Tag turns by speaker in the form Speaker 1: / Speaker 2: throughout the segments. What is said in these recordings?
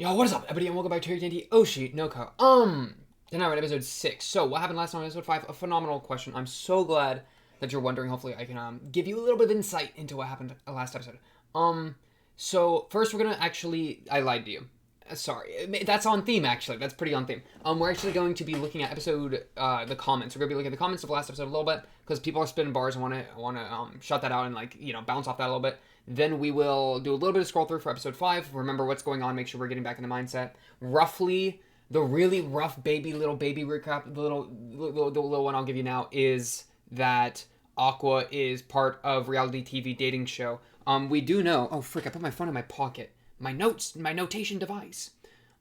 Speaker 1: Yo, what is up, everybody, and welcome back to your D&D Oshi, Noko. Tonight we're at episode 6. So, what happened last time in episode 5? A phenomenal question. I'm so glad that you're wondering. Hopefully, I can give you a little bit of insight into what happened last episode. So first we're gonna actually, I lied to you. Sorry, that's on theme actually. That's pretty on theme. We're actually going to be looking at the comments. We're gonna be looking at the comments of last episode a little bit because people are spinning bars and want to shut that out and bounce off that a little bit. Then we will do a little bit of scroll through for episode 5. Remember what's going on. Make sure we're getting back in the mindset. Roughly, the really rough little baby recap. The little one I'll give you now is that Aqua is part of reality TV dating show. We do know. Oh frick! I put my phone in my pocket. My notation device.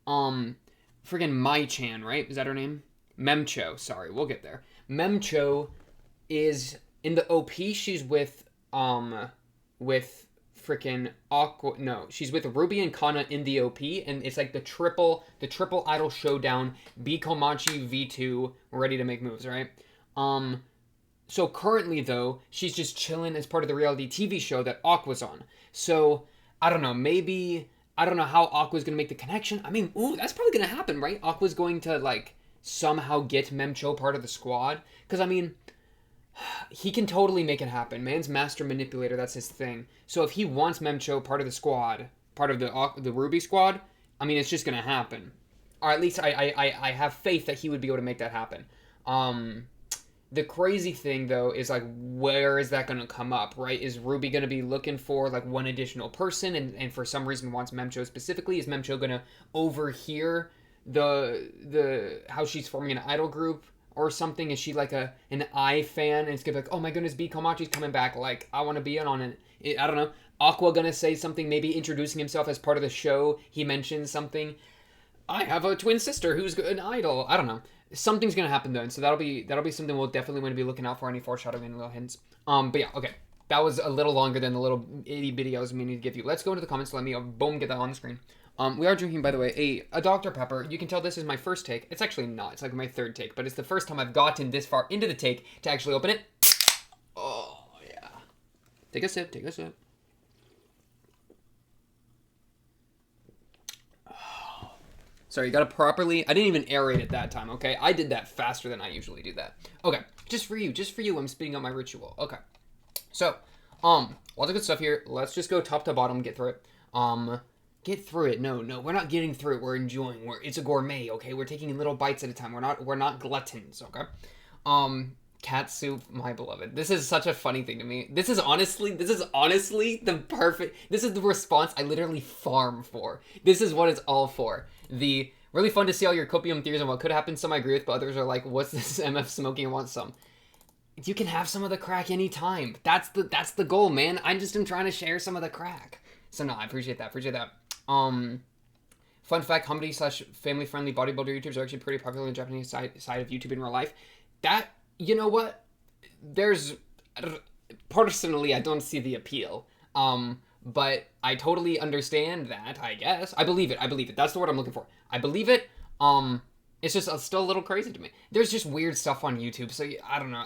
Speaker 1: Friggin' Mai-chan, right? Is that her name? Memcho. Sorry, we'll get there. Memcho is in the OP. She's with freaking Aqua. No, she's with Ruby and Kana in the OP, and it's like the triple idol showdown. B Komachi V2 ready to make moves, right? So currently though, she's just chilling as part of the reality TV show that Aqua's on. So I don't know. Maybe I don't know how Aqua's gonna make the connection. I mean, that's probably gonna happen, right? Aqua's going to like somehow get Memcho part of the squad, because I mean, he can totally make it happen. Man's master manipulator, that's his thing. So if he wants Memcho part of the squad, part of the Ruby squad, I mean, it's just gonna happen. Or at least I have faith that he would be able to make that happen. The crazy thing though is like, where is that gonna come up, right? Is Ruby gonna be looking for like one additional person and for some reason wants Memcho specifically? Is Memcho gonna overhear the how she's forming an idol group or something? Is she like an I fan and it's gonna be like, oh my goodness, B Komachi's coming back, like I want to be in on it. I don't know. Aqua gonna say something, maybe introducing himself as part of the show. He mentions something. I have a twin sister who's an idol. I don't know. Something's gonna happen though, and so that'll be something we'll definitely want to be looking out for. Any foreshadowing and little hints. But yeah, okay. That was a little longer than the little itty bitty I was meaning to give you. Let's go into the comments. Let me boom get that on the screen. We are drinking, by the way, a Dr. Pepper. You can tell this is my first take. It's actually not. It's like my third take, but it's the first time I've gotten this far into the take to actually open it. Oh yeah. Take a sip. Take a sip. Sorry, you gotta properly... I didn't even aerate it that time, okay? I did that faster than I usually do that. Okay, just for you, I'm speeding up my ritual. Okay. So, lots of good stuff here. Let's just go top to bottom, get through it. Get through it. No, we're not getting through it. We're enjoying. It's a gourmet, okay? We're taking little bites at a time. We're not gluttons, okay? Cat soup, my beloved. This is such a funny thing to me. This is honestly the perfect... This is the response I literally farm for. This is what it's all for. The really fun to see all your copium theories on what could happen. Some I agree with, but others are like, what's this MF smoking and wants some? You can have some of the crack anytime. That's the goal, man. I just am trying to share some of the crack. So no, I appreciate that. Fun fact, comedy / family friendly bodybuilder YouTubers are actually pretty popular in the Japanese side of YouTube in real life. That, you know what? Personally, I don't see the appeal. But I totally understand that, I guess. I believe it. That's the word I'm looking for. I believe it. It's just still a little crazy to me. There's just weird stuff on YouTube, so I don't know.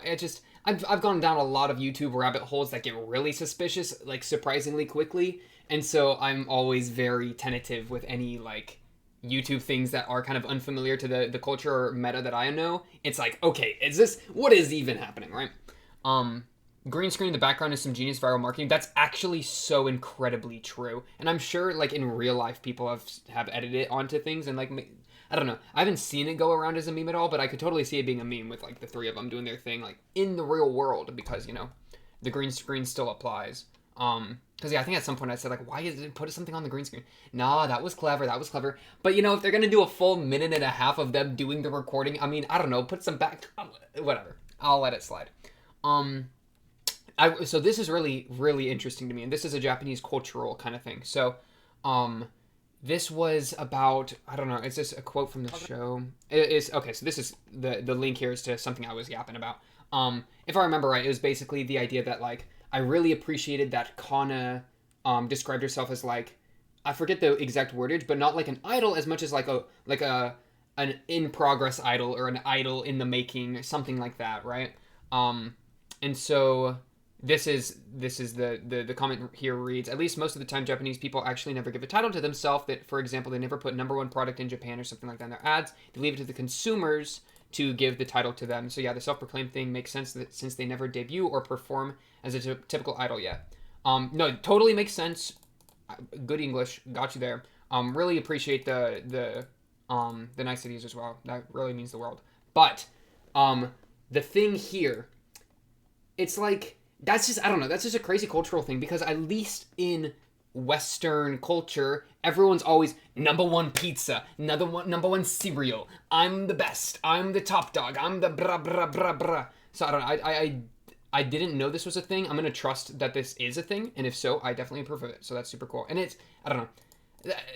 Speaker 1: I've gone down a lot of YouTube rabbit holes that get really suspicious, like, surprisingly quickly. And so I'm always very tentative with any, like, YouTube things that are kind of unfamiliar to the culture or meta that I know. It's like, okay, what is even happening, right? Green screen in the background is some genius viral marketing. That's actually so incredibly true. And I'm sure, like, in real life, people have edited it onto things and, like, I don't know. I haven't seen it go around as a meme at all, but I could totally see it being a meme with, like, the three of them doing their thing, like, in the real world because, the green screen still applies. Because, yeah, I think at some point I said, like, why is it put something on the green screen? Nah, that was clever. But, if they're going to do a full minute and a half of them doing the recording, I mean, I don't know, put some back... Whatever. I'll let it slide. So this is really, really interesting to me, and this is a Japanese cultural kind of thing. So, this was about, I don't know, is this a quote from the show? It is, okay, so this is, the link here is to something I was yapping about. If I remember right, it was basically the idea that, like, I really appreciated that Kana, described herself as, like, I forget the exact wordage, but not like an idol as much as like an in-progress idol or an idol in the making, something like that, right? And so... the comment here reads, at least most of the time Japanese people actually never give a title to themselves. That, for example, they never put number one product in Japan or something like that in their ads. They leave it to the consumers to give the title to them. So yeah, the self-proclaimed thing makes sense that since they never debut or perform as a typical idol yet. No, totally makes sense. Good English, got you there. Really appreciate the niceties as well. That really means the world. But the thing here, it's like, that's just, I don't know, that's just a crazy cultural thing, because at least in Western culture, everyone's always number one pizza, number one cereal. I'm the best. I'm the top dog. I'm the bra bra bra bra. So I don't know. I didn't know this was a thing. I'm gonna trust that this is a thing, and if so, I definitely approve of it. So that's super cool. And it's, I don't know.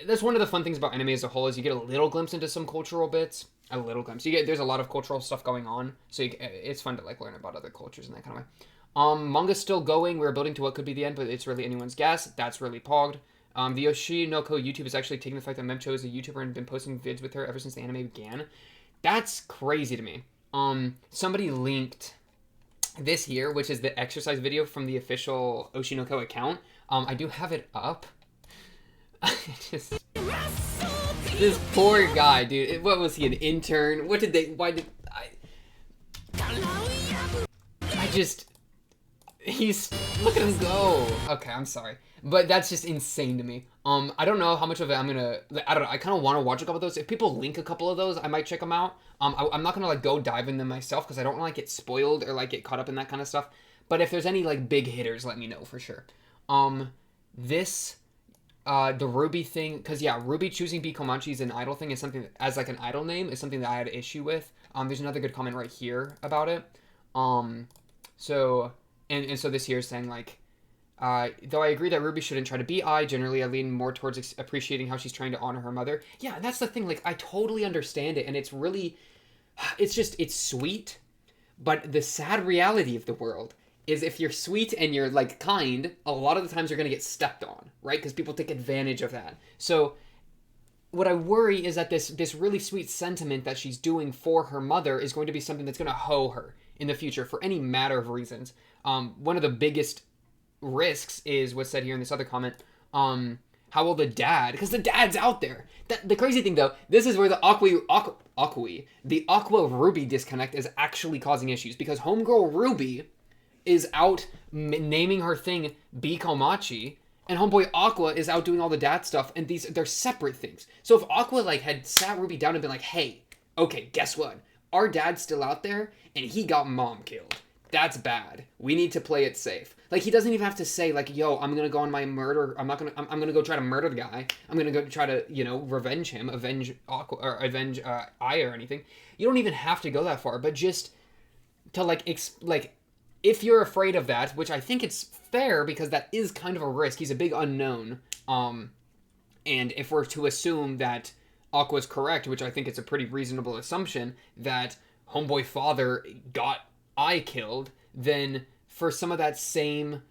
Speaker 1: That's one of the fun things about anime as a whole, is you get a little glimpse into some cultural bits. A little glimpse. There's a lot of cultural stuff going on, so it's fun to like learn about other cultures in that kind of way. Manga's still going. We're building to what could be the end, but it's really anyone's guess. That's really pogged. The Oshi no Ko YouTube is actually taking the fact that Memcho is a YouTuber and been posting vids with her ever since the anime began. That's crazy to me. Somebody linked this here, which is the exercise video from the official Oshi no Ko account. I do have it up. This poor guy, dude. What was he, an intern? Why did look at him go. Okay, I'm sorry. But that's just insane to me. I don't know how much of it I'm gonna, I don't know, I kind of want to watch a couple of those. If people link a couple of those, I might check them out. I'm not gonna like go dive in them myself, because I don't want to like get spoiled or like get caught up in that kind of stuff. But if there's any like big hitters, let me know for sure. The Ruby thing, because yeah, Ruby choosing B Komachi as an idol thing is something that, as like an idol name, is something that I had an issue with. There's another good comment right here about it. So this here is saying like, though I agree that Ruby shouldn't try to be generally I lean more towards appreciating how she's trying to honor her mother. Yeah, that's the thing. Like, I totally understand it, and it's really, it's sweet, but the sad reality of the world is if you're sweet and you're like kind, a lot of the times you're gonna get stepped on, right? Because people take advantage of that. So what I worry is that this really sweet sentiment that she's doing for her mother is going to be something that's gonna hoe her in the future for any matter of reasons. One of the biggest risks is what's said here in this other comment. How will the dad? Because the dad's out there. The crazy thing though, this is where the Aqua Ruby disconnect is actually causing issues, because homegirl Ruby is out naming her thing B Komachi, and homeboy Aqua is out doing all the dad stuff, and they're separate things. So if Aqua like had sat Ruby down and been like, hey, okay, guess what? Our dad's still out there, and he got mom killed. That's bad. We need to play it safe. Like, he doesn't even have to say like, yo, I'm gonna go on my murder. I'm gonna go try to murder the guy. I'm gonna go try to, revenge him, avenge Aqua, or avenge Aya or anything. You don't even have to go that far, but just to if you're afraid of that, which I think it's fair, because that is kind of a risk. He's a big unknown. And if we're to assume that Aqua's correct, which I think it's a pretty reasonable assumption, that homeboy father got I killed, then for some of that same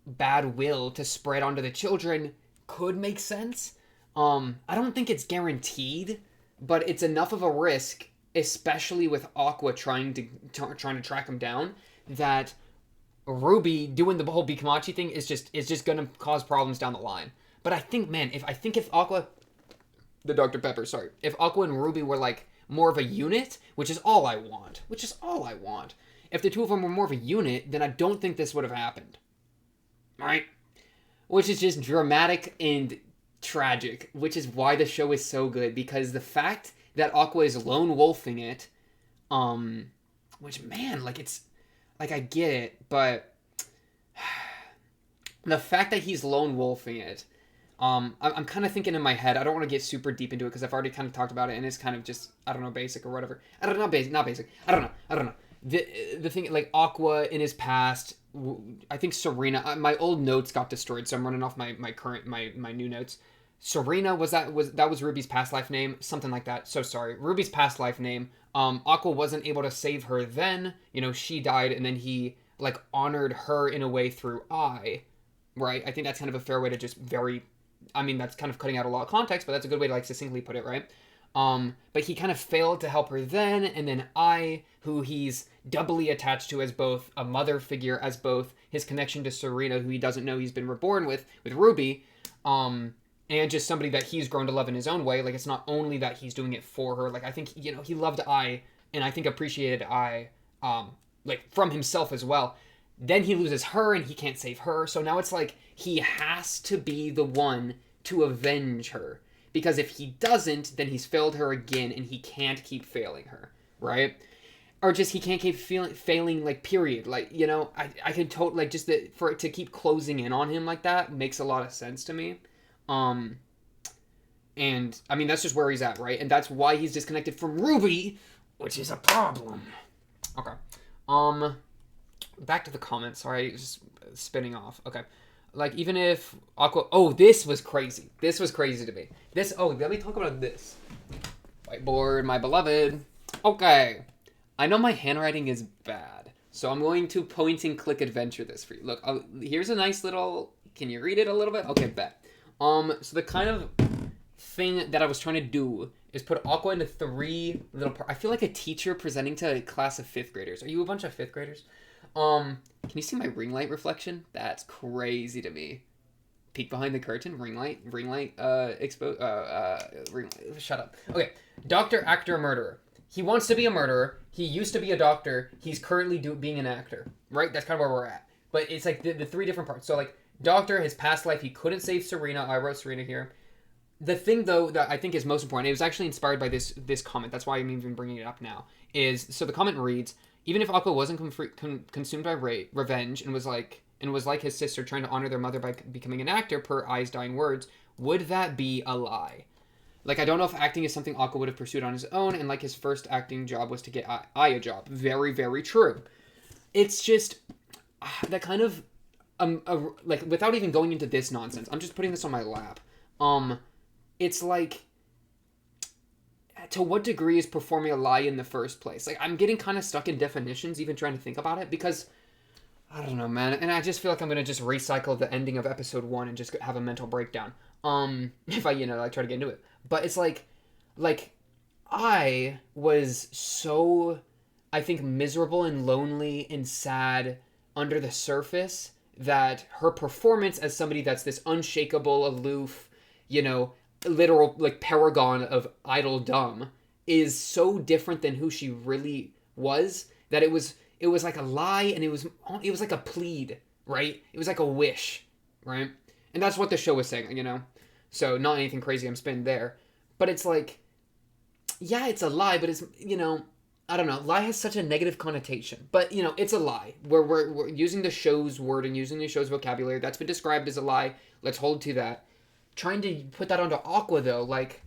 Speaker 1: bad will to spread onto the children could make sense. I don't think it's guaranteed, but it's enough of a risk, especially with Aqua trying to track him down, that Ruby doing the whole Bikamachi thing is just gonna cause problems down the line. But I think, man, if Aqua, the Dr. Pepper, sorry, if Aqua and Ruby were like more of a unit, which is all I want. If the two of them were more of a unit, then I don't think this would have happened. Right? Which is just dramatic and tragic, which is why the show is so good, because the fact that Aqua is lone wolfing it, which, man, like, it's, like, I get it, but the fact that he's lone wolfing it, I'm kind of thinking in my head, I don't want to get super deep into it, because I've already kind of talked about it, and it's kind of just, I don't know, basic or whatever. Not basic. I don't know. The thing, like, Aqua in his past, I think Serena, my old notes got destroyed, so I'm running off my new notes. Serena, that was Ruby's past life name, something like that. So sorry, Ruby's past life name. Aqua wasn't able to save her then, she died, and then he, like, honored her in a way through right? I think that's kind of a fair way to just that's kind of cutting out a lot of context, but that's a good way to, like, succinctly put it, right? But he kind of failed to help her then, and then who he's doubly attached to as both a mother figure, as both his connection to Serena, who he doesn't know he's been reborn with Ruby, and just somebody that he's grown to love in his own way. Like, it's not only that he's doing it for her. Like, I think, he loved Ai, and I think appreciated Ai, like, from himself as well. Then he loses her, and he can't save her. So now it's like he has to be the one to avenge her. Because if he doesn't, then he's failed her again, and he can't keep failing her, right? Or just he can't keep failing, like, period. Like, I can totally, like, just for it to keep closing in on him like that makes a lot of sense to me. And, I mean, that's just where he's at, right? And that's why he's disconnected from Ruby, which is a problem. Okay. Back to the comments. Sorry, just spinning off. Okay. Like, even if Aqua... Oh, this was crazy. This was crazy to me. Let me talk about this. Whiteboard, my beloved. Okay. I know my handwriting is bad, so I'm going to point and click adventure this for you. Look, here's a nice little... Can you read it a little bit? Okay, bet. So the kind of thing that I was trying to do is put Aqua into 3 little parts. I feel like a teacher presenting to a class of 5th graders. Are you a bunch of 5th graders? Can you see my ring light reflection? That's crazy to me. Peek behind the curtain, ring light, shut up. Okay, doctor, actor, murderer. He wants to be a murderer. He used to be a doctor. He's currently being an actor, right? That's kind of where we're at. But it's like the 3 different parts. So, like, doctor, his past life, he couldn't save Serena. I wrote Serena here. The thing, though, that I think is most important, it was actually inspired by this comment. That's why I'm even bringing it up now. So the comment reads, even if Aqua wasn't consumed by revenge and was like his sister trying to honor their mother by becoming an actor, per Ai's dying words, would that be a lie? Like, I don't know if acting is something Aqua would have pursued on his own, and like his first acting job was to get Ai a job. Very, very true. It's just that kind of like, without even going into this nonsense, I'm just putting this on my lap. It's like, to what degree is performing a lie in the first place? Like, I'm getting kind of stuck in definitions, even trying to think about it, because, I don't know, man, and I just feel like I'm going to just recycle the ending of episode 1 and just have a mental breakdown, if I, like, try to get into it. But it's like, I was so, I think, miserable and lonely and sad under the surface that her performance as somebody that's this unshakable, aloof, literal, like, paragon of idol-dumb is so different than who she really was that it was like a lie, and it was like a plead, right? It was like a wish, right? And that's what the show was saying, So not anything crazy I'm spinning there. But it's like, yeah, it's a lie, but it's, I don't know. Lie has such a negative connotation. But, it's a lie. We're using the show's word and using the show's vocabulary. That's been described as a lie. Let's hold to that. Trying to put that onto Aqua, though, like,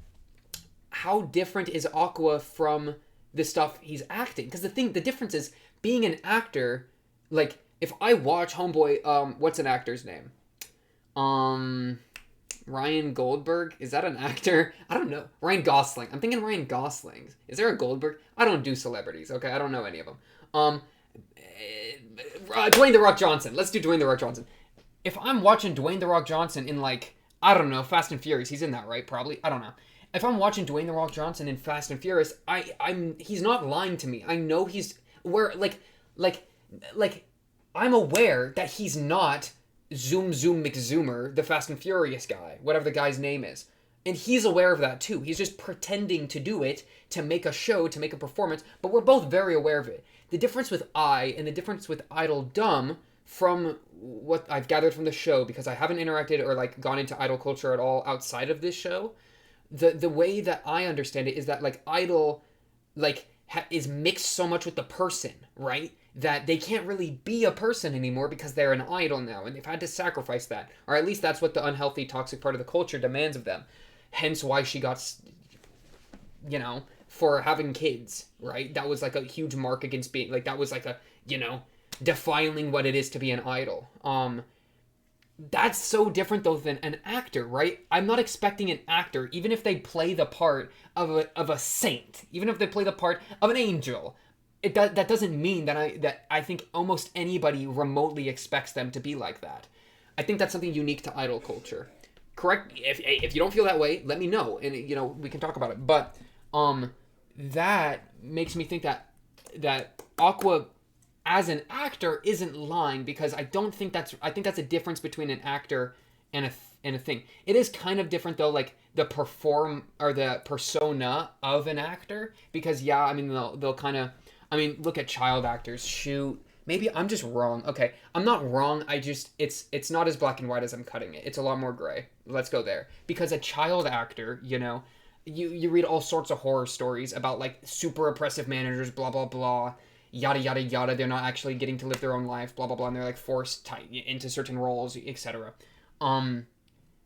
Speaker 1: how different is Aqua from the stuff he's acting? Because the difference is, being an actor, like, if I watch Homeboy, what's an actor's name? Ryan Goldberg? Is that an actor? I don't know. Ryan Gosling. I'm thinking Ryan Gosling. Is there a Goldberg? I don't do celebrities, okay? I don't know any of them. Dwayne The Rock Johnson. Let's do Dwayne The Rock Johnson. If I'm watching Dwayne The Rock Johnson in, like, I don't know, Fast and Furious. He's in that, right? Probably. I don't know. If I'm watching Dwayne The Rock Johnson in Fast and Furious, he's not lying to me. I know he's I'm aware that he's not Zoom McZoomer, the Fast and Furious guy, whatever the guy's name is. And he's aware of that too. He's just pretending to do it, to make a show, to make a performance, but we're both very aware of it. The difference with Ai and the difference with Idol Dumb, from what I've gathered from the show, because I haven't interacted or, like, gone into idol culture at all outside of this show, the way that I understand it is that, like, idol, like, is mixed so much with the person, right? That they can't really be a person anymore because they're an idol now, and they've had to sacrifice that. Or at least that's what the unhealthy, toxic part of the culture demands of them. Hence why she got, for having kids, right? That was, like, a huge mark against being, like, that was, like, a, defiling what it is to be an idol. That's so different, though, than an actor, right? I'm not expecting an actor, even if they play the part of a saint, even if they play the part of an angel, that doesn't mean that I think almost anybody remotely expects them to be like that. I think that's something unique to idol culture. Correct? If you don't feel that way, let me know, and we can talk about it. But Um, that makes me think that Aqua as an actor isn't lying, because I think that's a difference between an actor and a thing. It is kind of different though, like the perform or the persona of an actor, because yeah, I mean they'll kind of, I mean, look at child actors. Shoot, maybe I'm just wrong. Okay, I'm not wrong. I just it's not as black and white as I'm cutting it. It's a lot more gray. Let's go there, because a child actor, you read all sorts of horror stories about like super oppressive managers, blah blah blah, yada yada yada. They're not actually getting to live their own life, blah blah blah, and they're like forced into certain roles, etc. Um,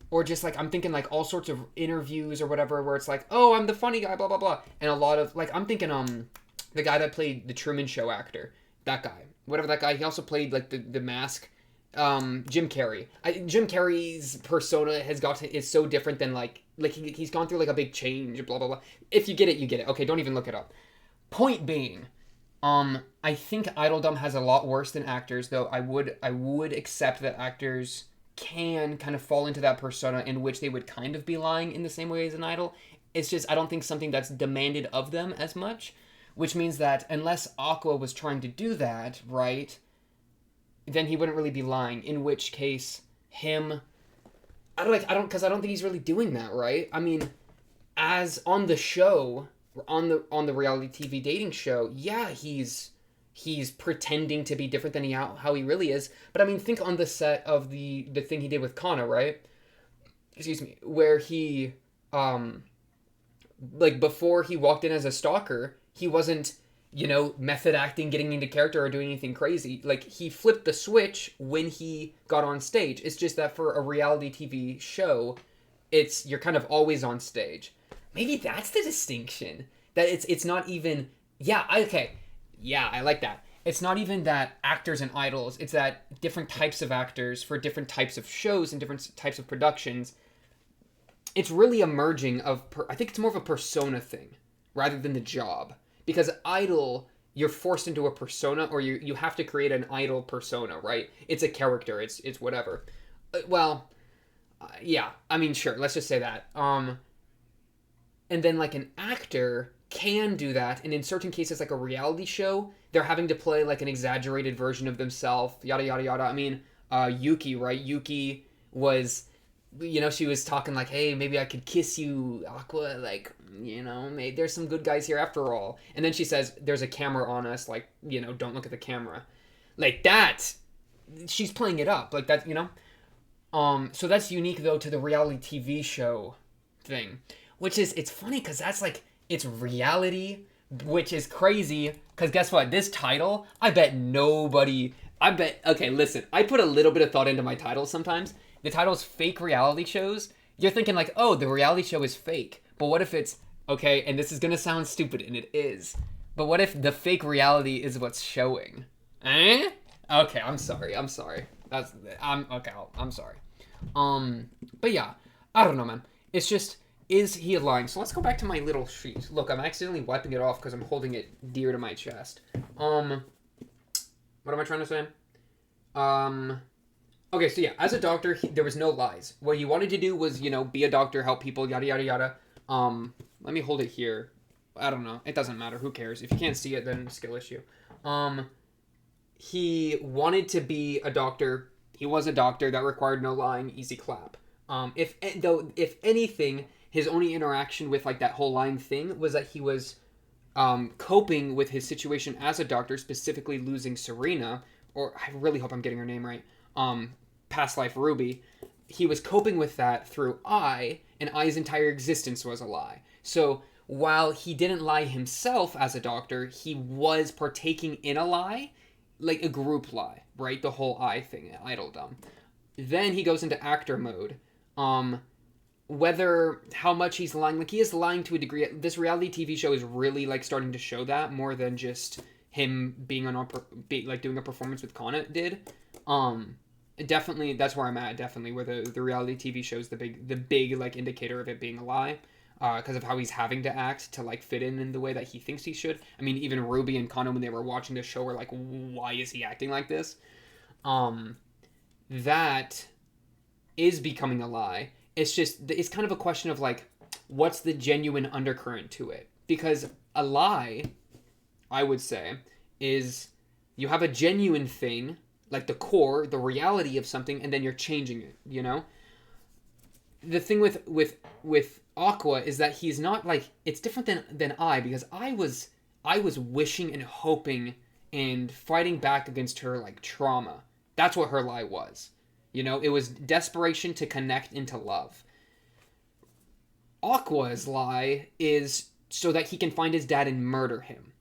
Speaker 1: or just like I'm thinking like all sorts of interviews or whatever where it's like, oh, I'm the funny guy, blah blah blah, and a lot of like I'm thinking the guy that played the Truman Show actor, that guy, whatever that guy, he also played like the Mask. Jim Carrey. Jim Carrey's persona is so different than like he's gone through like a big change, blah blah blah. If you get it, you get it. Okay, don't even look it up. Point being, I think idoldom has a lot worse than actors, though I would accept that actors can kind of fall into that persona in which they would kind of be lying in the same way as an idol. It's just I don't think something that's demanded of them as much, which means that unless Aqua was trying to do that, right, then he wouldn't really be lying. In which case, I don't think he's really doing that, right? I mean, as on the show, on the reality TV dating show, yeah, he's pretending to be different than how he really is. But I mean, think on the set of the thing he did with Kana, right? Excuse me, where he like before he walked in as a stalker, he wasn't method acting, getting into character, or doing anything crazy. Like, he flipped the switch when he got on stage. It's just that for a reality TV show, you're kind of always on stage. Maybe that's the distinction. That it's not even, okay. Yeah, I like that. It's not even that actors and idols. It's that different types of actors for different types of shows and different types of productions. It's really a merging of, I think it's more of a persona thing rather than the job. Because idol, you're forced into a persona, or you have to create an idol persona, right? It's a character. It's whatever. Yeah. I mean, sure. Let's just say that. And then like an actor can do that, and in certain cases, like a reality show, they're having to play like an exaggerated version of themselves. Yada yada yada. I mean, Yuki, right? Yuki was, she was talking like, hey, maybe I could kiss you, Aqua, like, maybe there's some good guys here after all. And then she says, there's a camera on us, like, don't look at the camera. Like that, she's playing it up, like that, So that's unique, though, to the reality TV show thing, which is, it's funny, because that's like, it's reality, which is crazy, because guess what? This title, okay, listen, I put a little bit of thought into my titles sometimes. The title's fake reality shows. You're thinking like, oh, the reality show is fake. But what if it's, okay, and this is going to sound stupid, and it is. But what if the fake reality is what's showing? Eh? Okay, I'm sorry. I'm sorry. I'm sorry. But yeah, I don't know, man. It's just, is he lying? So let's go back to my little sheet. Look, I'm accidentally wiping it off because I'm holding it dear to my chest. What am I trying to say? Okay, so yeah, as a doctor, there was no lies. What he wanted to do was, be a doctor, help people, yada, yada, yada. Let me hold it here. I don't know. It doesn't matter. Who cares? If you can't see it, then skill issue. He wanted to be a doctor. He was a doctor. That required no lying. Easy clap. If anything, his only interaction with, like, that whole lying thing was that he was coping with his situation as a doctor, specifically losing Serena, or I really hope I'm getting her name right, past life Ruby. He was coping with that through I, and I's entire existence was a lie. So while he didn't lie himself as a doctor, he was partaking in a lie, like a group lie, right? The whole I thing, idoldom. Then he goes into actor mode. Whether how much he's lying, like he is lying to a degree. This reality TV show is really like starting to show that more than just him being like doing a performance with Kana did. Definitely, that's where I'm at. Definitely, where the reality TV show is the big like indicator of it being a lie, because of how he's having to act to like fit in the way that he thinks he should. I mean, even Ruby and Kana, when they were watching the show, were like, "Why is he acting like this?" That is becoming a lie. It's just, it's kind of a question of like, what's the genuine undercurrent to it? because a lie, I would say, is you have a genuine thing, like the core, the reality of something, and then you're changing it, you know? The thing with Aqua is that he's not like, it's different than I, because I was wishing and hoping and fighting back against her like trauma. That's what her lie was. You know, it was desperation to connect into love. Aqua's lie is so that he can find his dad and murder him.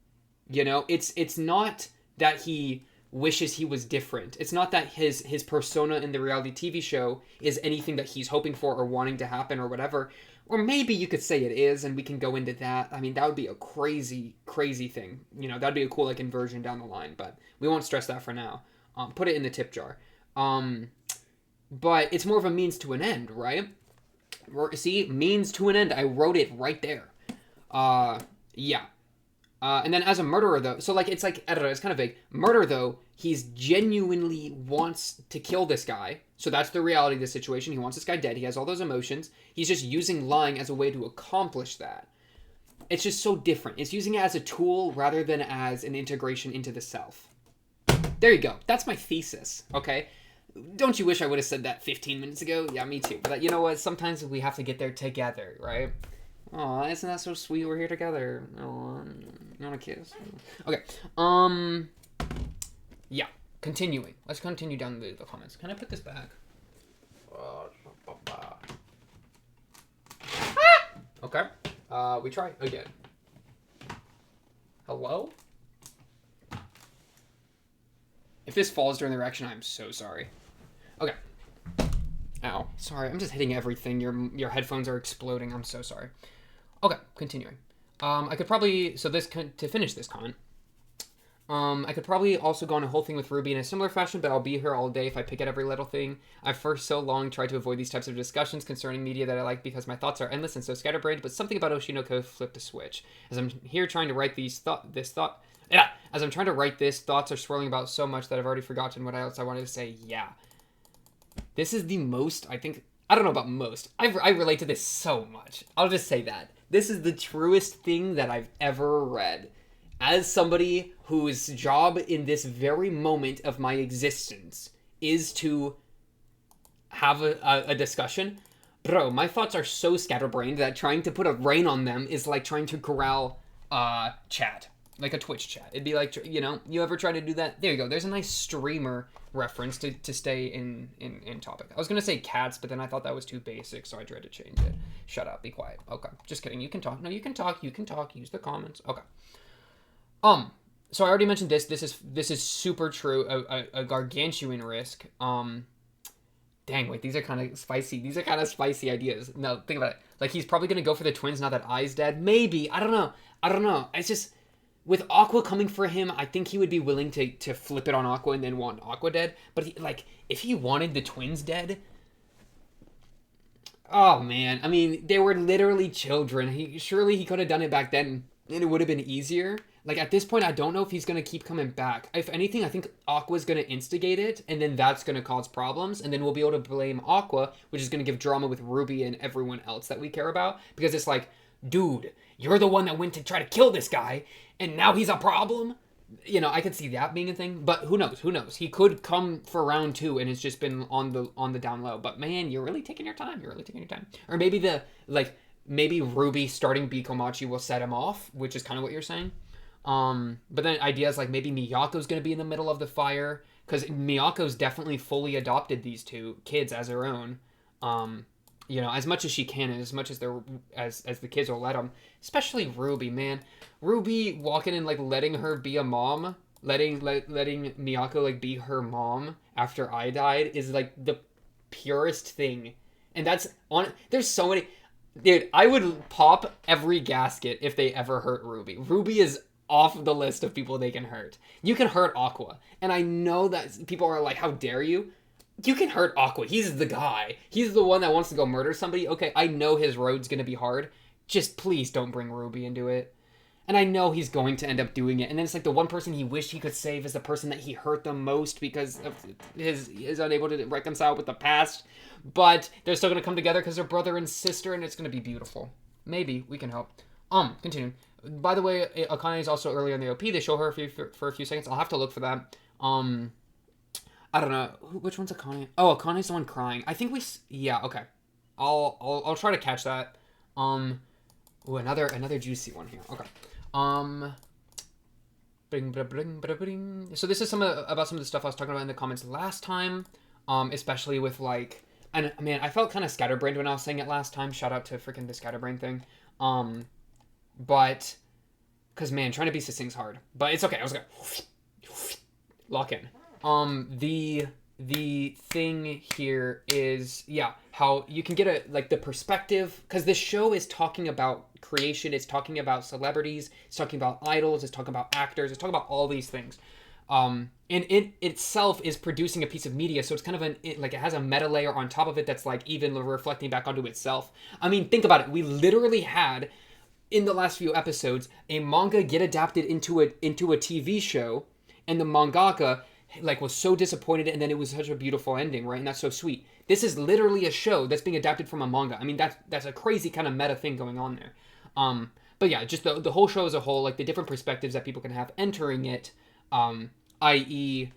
Speaker 1: You know, it's not that he wishes he was different. It's not that his persona in the reality TV show is anything that he's hoping for or wanting to happen or whatever. Or maybe you could say it is, and we can go into that. I mean, that would be a crazy, crazy thing. You know, that'd be a cool like inversion down the line, but we won't stress that for now. Put it in the tip jar. But it's more of a means to an end, right? See, means to an end. I wrote it right there. Yeah. And then as a murderer, though, so like, it's like, I don't know, it's kind of vague. Murder, though, he's genuinely wants to kill this guy. So that's the reality of the situation. He wants this guy dead. He has all those emotions. He's just using lying as a way to accomplish that. It's just so different. It's using it as a tool rather than as an integration into the self. There you go. That's my thesis, okay? Don't you wish I would have said that 15 minutes ago? Yeah, me too. But you know what? Sometimes we have to get there together, right? Aw, isn't that so sweet? We're here together. Aw, you want a kiss? Okay. Yeah. Continuing. Let's continue down the comments. Can I put this back? Okay. We try again. Hello? If this falls during the reaction, I'm so sorry. Okay. Ow. Sorry, I'm just hitting everything. Your headphones are exploding. I'm so sorry. Okay, continuing. I could probably... So this... To finish this comment, I could probably also go on a whole thing with Ruby in a similar fashion, but I'll be here all day if I pick at every little thing. I've for so long tried to avoid these types of discussions concerning media that I like because my thoughts are endless and so scatterbrained, but something about Oshinoko flipped a switch. As I'm here trying to write as I'm trying to write this, thoughts are swirling about so much that I've already forgotten what else I wanted to say. Yeah. This is the most, I think... I don't know about most. I relate to this so much. I'll just say that. This is the truest thing that I've ever read. As somebody whose job in this very moment of my existence is to have a discussion, bro, my thoughts are so scatterbrained that trying to put a rein on them is like trying to corral chat. Like a Twitch chat. It'd be like, you know, you ever try to do that? There you go. There's a nice streamer reference to stay in topic. I was going to say cats, but then I thought that was too basic, so I tried to change it. Shut up. Be quiet. Okay. Just kidding. You can talk. No, you can talk. You can talk. Use the comments. Okay. So I already mentioned this. This is super true. A gargantuan risk. Dang, wait, these are kind of spicy. These are kind of spicy ideas. No, think about it. Like, he's probably going to go for the twins now that Ai's dead. Maybe. I don't know. It's just... With Aqua coming for him, I think he would be willing to flip it on Aqua and then want Aqua dead. But, if he wanted the twins dead... Oh, man. I mean, they were literally children. Surely he could have done it back then, and it would have been easier. Like, at this point, I don't know if he's going to keep coming back. If anything, I think Aqua's going to instigate it, and then that's going to cause problems, and then we'll be able to blame Aqua, which is going to give drama with Ruby and everyone else that we care about. Because it's like, dude, you're the one that went to try to kill this guy, and now he's a problem? You know, I could see that being a thing, but who knows? He could come for round 2, and it's just been on the down low. But man, you're really taking your time. Or maybe maybe Ruby starting Bikomachi will set him off, which is kind of what you're saying. But then ideas like maybe Miyako's going to be in the middle of the fire, because Miyako's definitely fully adopted these two kids as her own. You know, as much as she can, and as much as as the kids will let them. Especially Ruby, man. Ruby walking and like letting her be a mom, letting Miyako like be her mom after I died is like the purest thing. And that's on. There's so many. Dude, I would pop every gasket if they ever hurt Ruby. Ruby is off the list of people they can hurt. You can hurt Aqua, and I know that people are like, "How dare you?" You can hurt Aqua. He's the guy. He's the one that wants to go murder somebody. Okay, I know his road's gonna be hard. Just please don't bring Ruby into it. And I know he's going to end up doing it. And then it's like the one person he wished he could save is the person that he hurt the most because of is unable to reconcile with the past. But they're still gonna come together because they're brother and sister, and it's gonna be beautiful. Maybe we can help. Continuing. By the way, Akane is also earlier in the OP. They show her for a few seconds. I'll have to look for that. I don't know which one's Akane. Oh, Akane's the one crying. I think yeah, okay. I'll try to catch that. Ooh, another juicy one here. Okay. Bing, bing, bing, bing, bing. So this is about some of the stuff I was talking about in the comments last time. Especially with like, and man, I felt kind of scatterbrained when I was saying it last time. Shout out to freaking the scatterbrain thing. But, cause man, trying to be succinct's hard. But it's okay. I was gonna lock in. The thing here is, yeah, how you can get the perspective, because this show is talking about creation, it's talking about celebrities, it's talking about idols, it's talking about actors, it's talking about all these things. And it itself is producing a piece of media, so it's kind of it has a meta layer on top of it that's like even reflecting back onto itself. I mean, think about it. We literally had, in the last few episodes, a manga get adapted into a TV show, and the mangaka was so disappointed, and then it was such a beautiful ending, right? And that's so sweet. This is literally a show that's being adapted from a manga. I mean, that's a crazy kind of meta thing going on there. But yeah, just the whole show as a whole, like the different perspectives that people can have entering it, i.e.,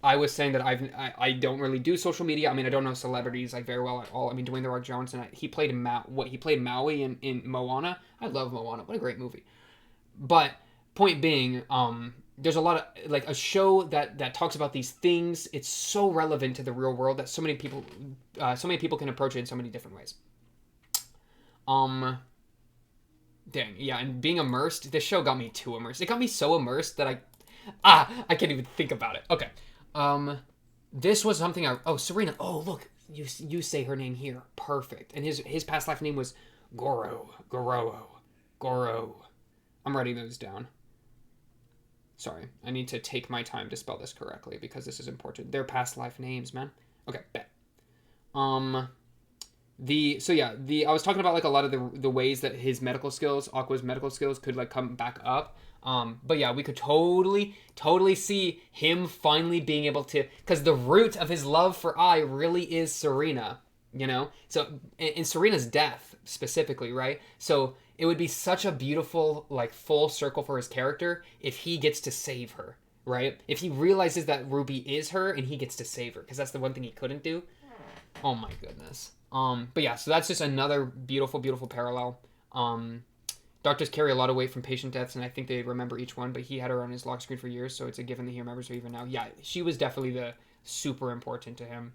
Speaker 1: I was saying that I don't really do social media. I mean, I don't know celebrities like very well at all. I mean, Dwayne The Rock Johnson, he played Maui in Moana. I love Moana. What a great movie. But point being, there's a lot of like a show that talks about these things. It's so relevant to the real world that so many people can approach it in so many different ways. Dang, yeah, and being immersed, this show got me too immersed. It got me so immersed that I can't even think about it. Okay. This was something Serena. Oh, look, you say her name here. Perfect. And his past life name was Goro. I'm writing those down. Sorry, I need to take my time to spell this correctly because this is important. Their past life names, man. Okay, bet. I was talking about like a lot of the ways that his medical skills, Aqua's medical skills, could like come back up. But yeah, we could totally see him finally being able to, because the root of his love for Ai really is Serena, you know? So, in Serena's death, specifically, right? So, it would be such a beautiful, like, full circle for his character if he gets to save her, right? If he realizes that Ruby is her and he gets to save her, because that's the one thing he couldn't do. Oh my goodness. But yeah, so that's just another beautiful, beautiful parallel. Doctors carry a lot of weight from patient deaths, and I think they remember each one, but he had her on his lock screen for years, so it's a given that he remembers her even now. Yeah, she was definitely the super important to him,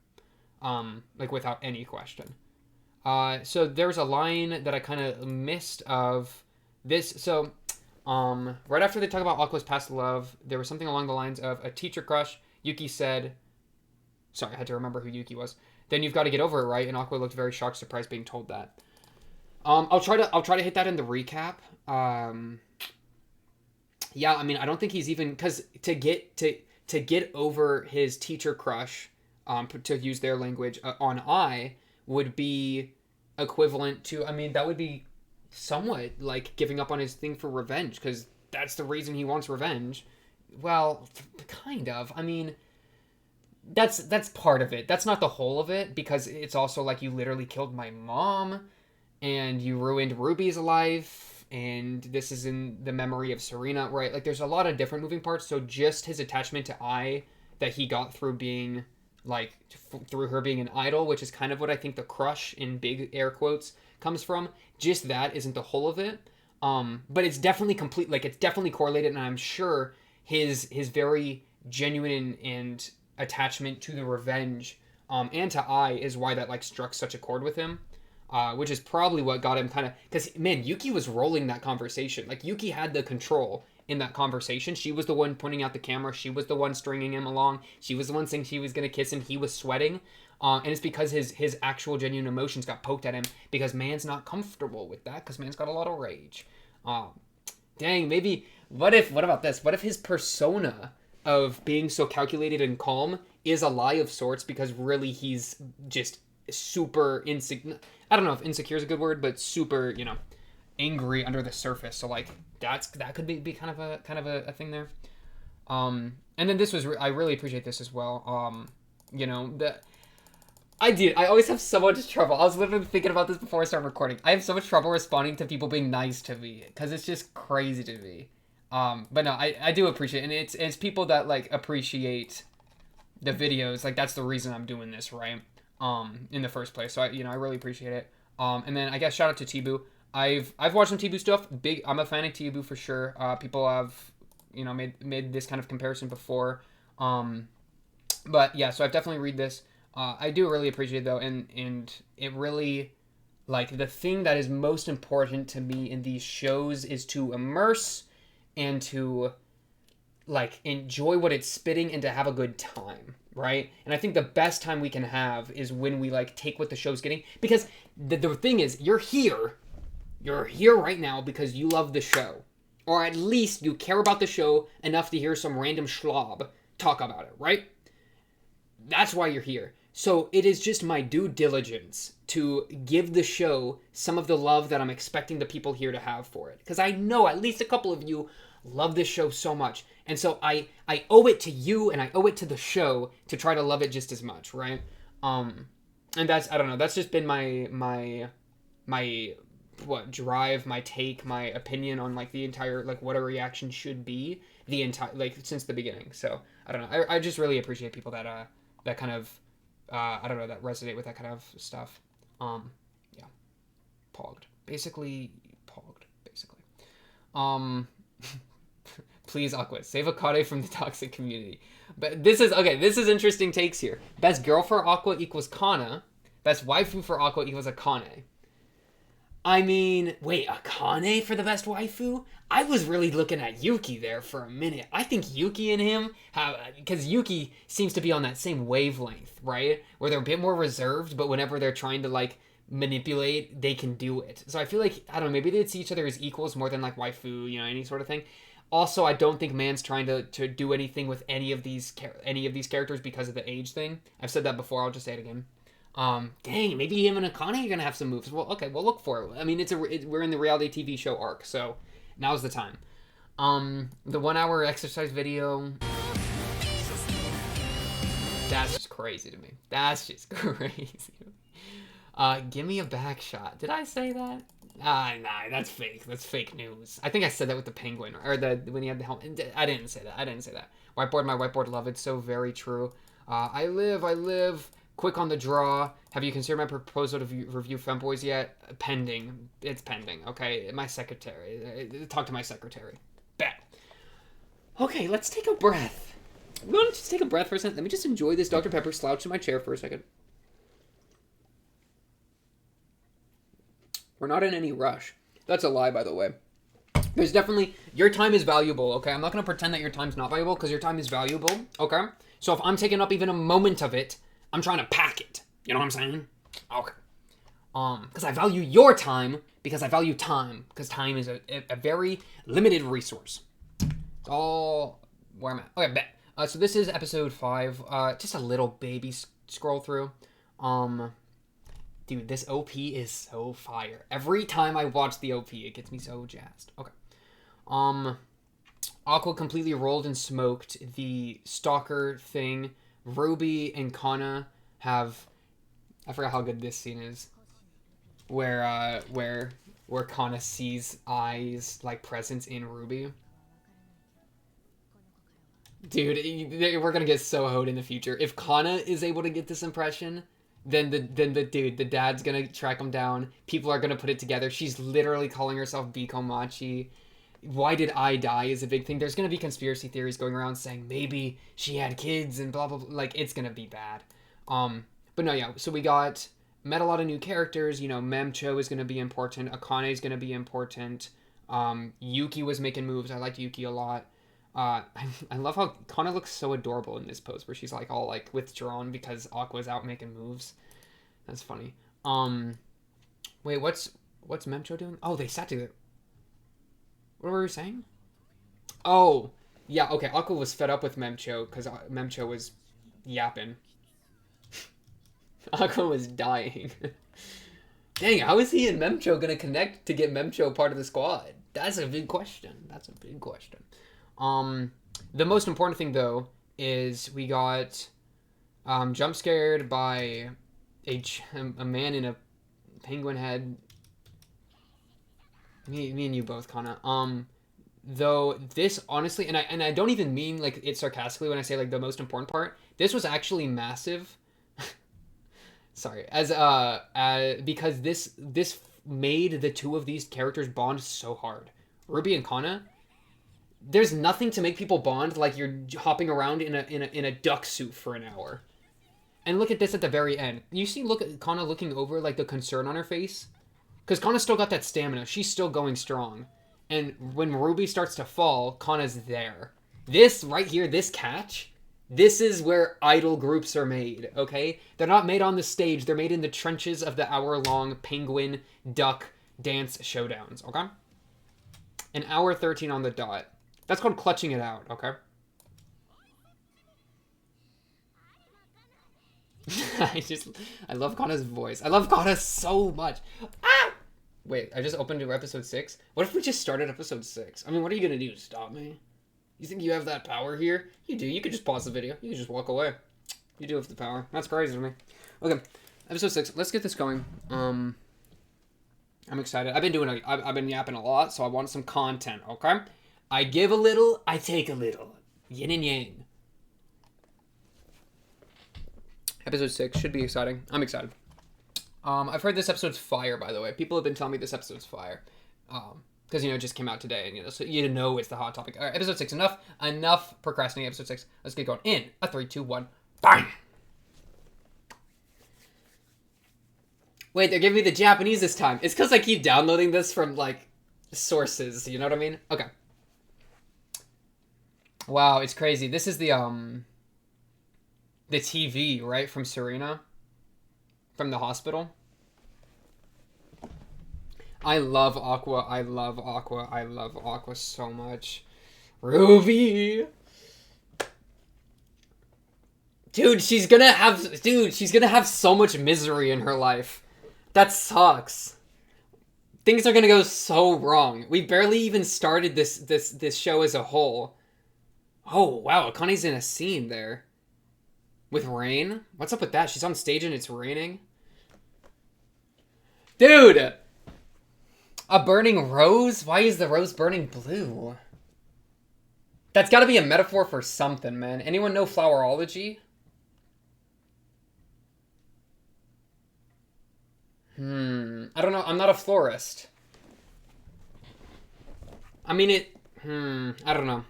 Speaker 1: like without any question. So there's a line that I kind of missed of this. So, right after they talk about Aqua's past love, there was something along the lines of a teacher crush. Yuki said, sorry, I had to remember who Yuki was. Then you've got to get over it, right? And Aqua looked very shocked, surprised, being told that. I'll try to hit that in the recap. Yeah, I mean, I don't think he's even, because to get over his teacher crush, to use their language, on Ai would be equivalent to, I mean, that would be somewhat like giving up on his thing for revenge, because that's the reason he wants revenge. Well, kind of. I mean, that's part of it. That's not the whole of it, because it's also like, you literally killed my mom, and you ruined Ruby's life, and this is in the memory of Serena, right? Like, there's a lot of different moving parts, so just his attachment to Ai that he got through being, like, through her being an idol, which is kind of what I think the crush, in big air quotes, comes from. Just that isn't the whole of it. But it's definitely complete, like, it's definitely correlated, and I'm sure his very genuine and attachment to the revenge, and to Ai is why that, like, struck such a chord with him. Which is probably what got him kind of, because, man, Yuki was rolling that conversation. Like, Yuki had the control in that conversation. She was the one pointing out the camera. She was the one stringing him along. She was the one saying she was going to kiss him. He was sweating. And it's because his actual genuine emotions got poked at him, because man's not comfortable with that, because man's got a lot of rage. Dang, maybe, what about this? What if his persona of being so calculated and calm is a lie of sorts, because really he's just super insecure. I don't know if insecure is a good word, but super, angry under the surface. So like that could be kind of a thing there. And then this was I really appreciate this as well. I do. I always have so much trouble. I was literally thinking about this before I started recording. I have so much trouble responding to people being nice to me because it's just crazy to me. But no, I do appreciate it. And it's people that like appreciate the videos. Like that's the reason I'm doing this, right? In the first place. So I really appreciate it. And then I guess shout out to Tibu. I've watched some Tibu stuff. I'm a fan of Tibu for sure. People have made this kind of comparison before. But yeah, so I've definitely read this. I do really appreciate it though, and it really, like, the thing that is most important to me in these shows is to immerse and to like enjoy what it's spitting and to have a good time, right? And I think the best time we can have is when we like take what the show's getting, because the thing is, you're here right now because you love the show, or at least you care about the show enough to hear some random schlob talk about it, right? That's why you're here. So it is just my due diligence to give the show some of the love that I'm expecting the people here to have for it. Because I know at least a couple of you love this show so much. And so I owe it to you and I owe it to the show to try to love it just as much, right? And that's, I don't know, that's just been my drive, my take, my opinion on like the entire, like what a reaction should be the entire, like since the beginning. So I don't know. I just really appreciate people that kind of, I don't know, that resonate with that kind of stuff. Yeah. Basically. Please, Aqua, save Akane from the toxic community. But this is interesting takes here. Best girl for Aqua equals Kana. Best waifu for Aqua equals Akane. I mean, wait, Akane for the best waifu? I was really looking at Yuki there for a minute. I think Yuki and him have, because Yuki seems to be on that same wavelength, right? Where they're a bit more reserved, but whenever they're trying to like manipulate, they can do it. So I feel like, I don't know, maybe they'd see each other as equals more than like waifu, any sort of thing. Also, I don't think Man's trying to do anything with any of these characters because of the age thing. I've said that before. I'll just say it again. Dang, maybe him and Akane are gonna have some moves. Well, okay, we'll look for it. I mean, we're in the reality TV show arc, so now's the time. The 1 hour exercise video. That's just crazy to me. Give me a back shot. Did I say that? Nah, that's fake. That's fake news. I think I said that with the penguin, or when he had the helmet. I didn't say that. Whiteboard, my whiteboard love. It's so very true. I live. Quick on the draw. Have you considered my proposal to review Femboys yet? Pending. It's pending. Okay, my secretary. Talk to my secretary. Bet. Okay, let's take a breath. I'm going to just take a breath for a second. Let me just enjoy this Dr. Pepper. Slouch in my chair for a second. We're not in any rush. That's a lie, by the way. There's definitely... Your time is valuable, okay? I'm not going to pretend that your time's not valuable, because your time is valuable, okay? So if I'm taking up even a moment of it, I'm trying to pack it. You know what I'm saying? Okay. Because I value your time, because I value time, because time is a very limited resource. It's all where I'm at. Okay, bet. So this is episode 5. Just a little baby scroll through. Dude, this OP is so fire. Every time I watch the OP, it gets me so jazzed. Okay. Aqua completely rolled and smoked the stalker thing. Ruby and Kana have... I forgot how good this scene is. Where Kana sees eyes, like, presence in Ruby. Dude, we're gonna get so hoed in the future. If Kana is able to get this impression... Then the dad's gonna track him down. People are gonna put it together. She's literally calling herself Bikomachi. Why did I die is a big thing. There's gonna be conspiracy theories going around saying maybe she had kids and blah blah blah. Like, it's gonna be bad. But no, yeah. So we met a lot of new characters. Memcho is gonna be important. Akane is gonna be important. Yuki was making moves. I liked Yuki a lot. I love how Kana looks so adorable in this pose where she's like all like withdrawn because Aqua's out making moves. That's funny. Wait, what's Memcho doing? Oh, they sat together. What were we saying? Oh, yeah, okay. Aqua was fed up with Memcho because Memcho was yapping. Aqua was dying. Dang, how is he and Memcho gonna connect to get Memcho part of the squad? That's a big question. The most important thing, though, is we got jump scared by a man in a penguin head. Me and you both, Kana. Though this honestly, and I don't even mean like it sarcastically when I say like the most important part. This was actually massive. Sorry, because this made the two of these characters bond so hard. Ruby and Kana. There's nothing to make people bond like you're hopping around in a duck suit for an hour. And look at this at the very end. You see, look at Kana looking over like the concern on her face, because Kana's still got that stamina. She's still going strong. And when Ruby starts to fall, Kana's there. This right here, this catch, this is where idol groups are made, okay? They're not made on the stage. They're made in the trenches of the hour-long penguin duck dance showdowns, okay? An hour 13 on the dot. That's called clutching it out, okay? I love Kana's voice. I love Kana so much. Ah! Wait, I just opened to episode 6. What if we just started episode 6? I mean, what are you gonna do? Stop me? You think you have that power here? You do. You could just pause the video. You could just walk away. You do have the power. That's crazy to me. Okay, episode 6. Let's get this going. I'm excited. I've been yapping a lot, so I want some content, okay? I give a little, I take a little. Yin and yang. Episode 6 should be exciting. I'm excited. I've heard this episode's fire, by the way. People have been telling me this episode's fire. Because, it just came out today, and, so you know it's the hot topic. All right, episode 6. Enough procrastinating episode 6. Let's get going. In a 3, 2, 1. Bang! Wait, they're giving me the Japanese this time. It's because I keep downloading this from, like, sources. You know what I mean? Okay. Wow, it's crazy. This is the TV, right? From Serena? From the hospital? I love Aqua. I love Aqua. I love Aqua so much. Ruby! Dude, she's gonna have so much misery in her life. That sucks. Things are gonna go so wrong. We barely even started this show as a whole. Oh, wow, Akane's in a scene there. With rain? What's up with that? She's on stage and it's raining? Dude! A burning rose? Why is the rose burning blue? That's gotta be a metaphor for something, man. Anyone know flowerology? I don't know. I'm not a florist. I mean, I don't know.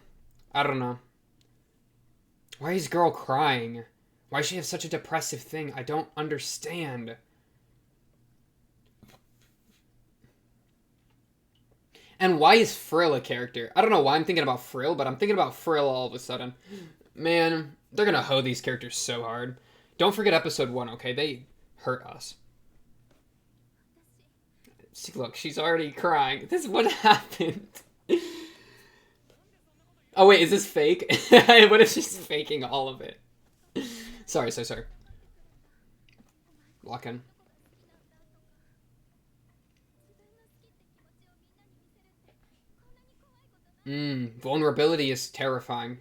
Speaker 1: I don't know. Why is girl crying? Why does she have such a depressive thing? I don't understand. And why is Frill a character? I don't know why I'm thinking about Frill, but I'm thinking about Frill all of a sudden. Man, they're gonna hoe these characters so hard. Don't forget episode 1, okay? They hurt us. See, look, she's already crying. This is what happened. Oh, wait, is this fake? What if she's faking all of it? Sorry. Lock in. Vulnerability is terrifying.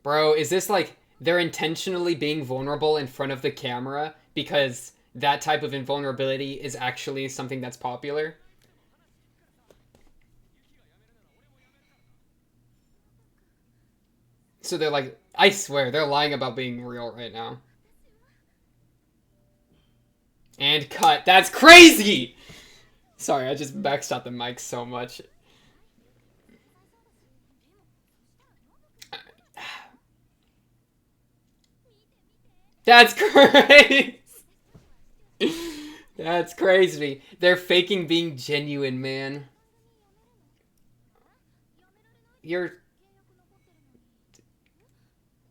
Speaker 1: Bro, is this like they're intentionally being vulnerable in front of the camera because that type of invulnerability is actually something that's popular? So they're like, I swear, they're lying about being real right now. And cut. That's crazy! Sorry, I just backshot the mic so much. That's crazy! That's crazy. They're faking being genuine, man. You're...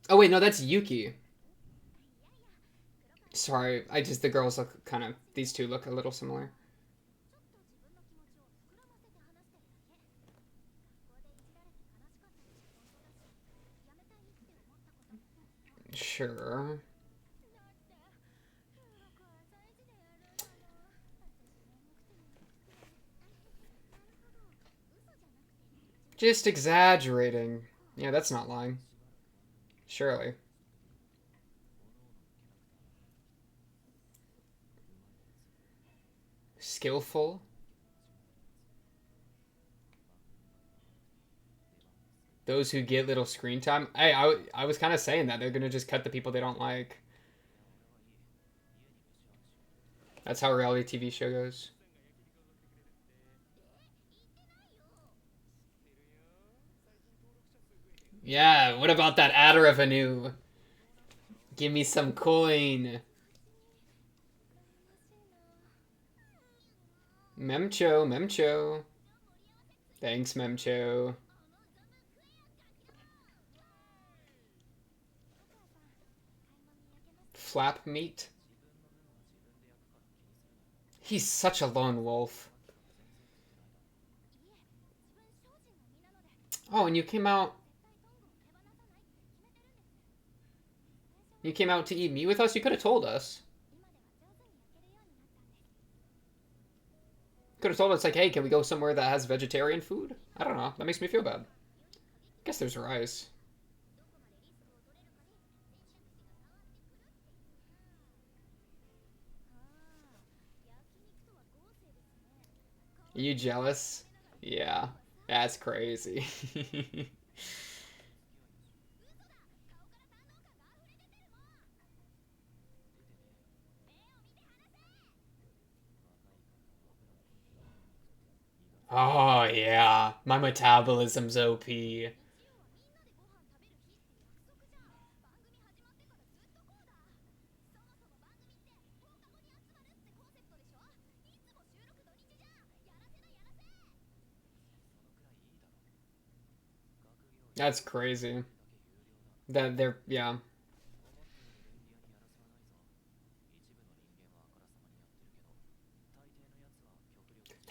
Speaker 1: Oh, wait, no, that's Yuki. Sorry, the girls look kind of... These two look a little similar. Sure. Just exaggerating. Yeah, that's not lying. Surely. Skillful. Those who get little screen time. I was kind of saying that. They're going to just cut the people they don't like. That's how a reality TV show goes. Yeah, what about that ad revenue? Give me some coin. Memcho, Memcho. Thanks, Memcho. Flap meat. He's such a lone wolf. Oh, and you came out... You came out to eat meat with us? You could have told us. Could have told us, like, hey, can we go somewhere that has vegetarian food? I don't know. That makes me feel bad. Guess there's rice. Are you jealous? Yeah. That's crazy. Oh, yeah. My metabolism's OP. That's crazy. That they're, yeah.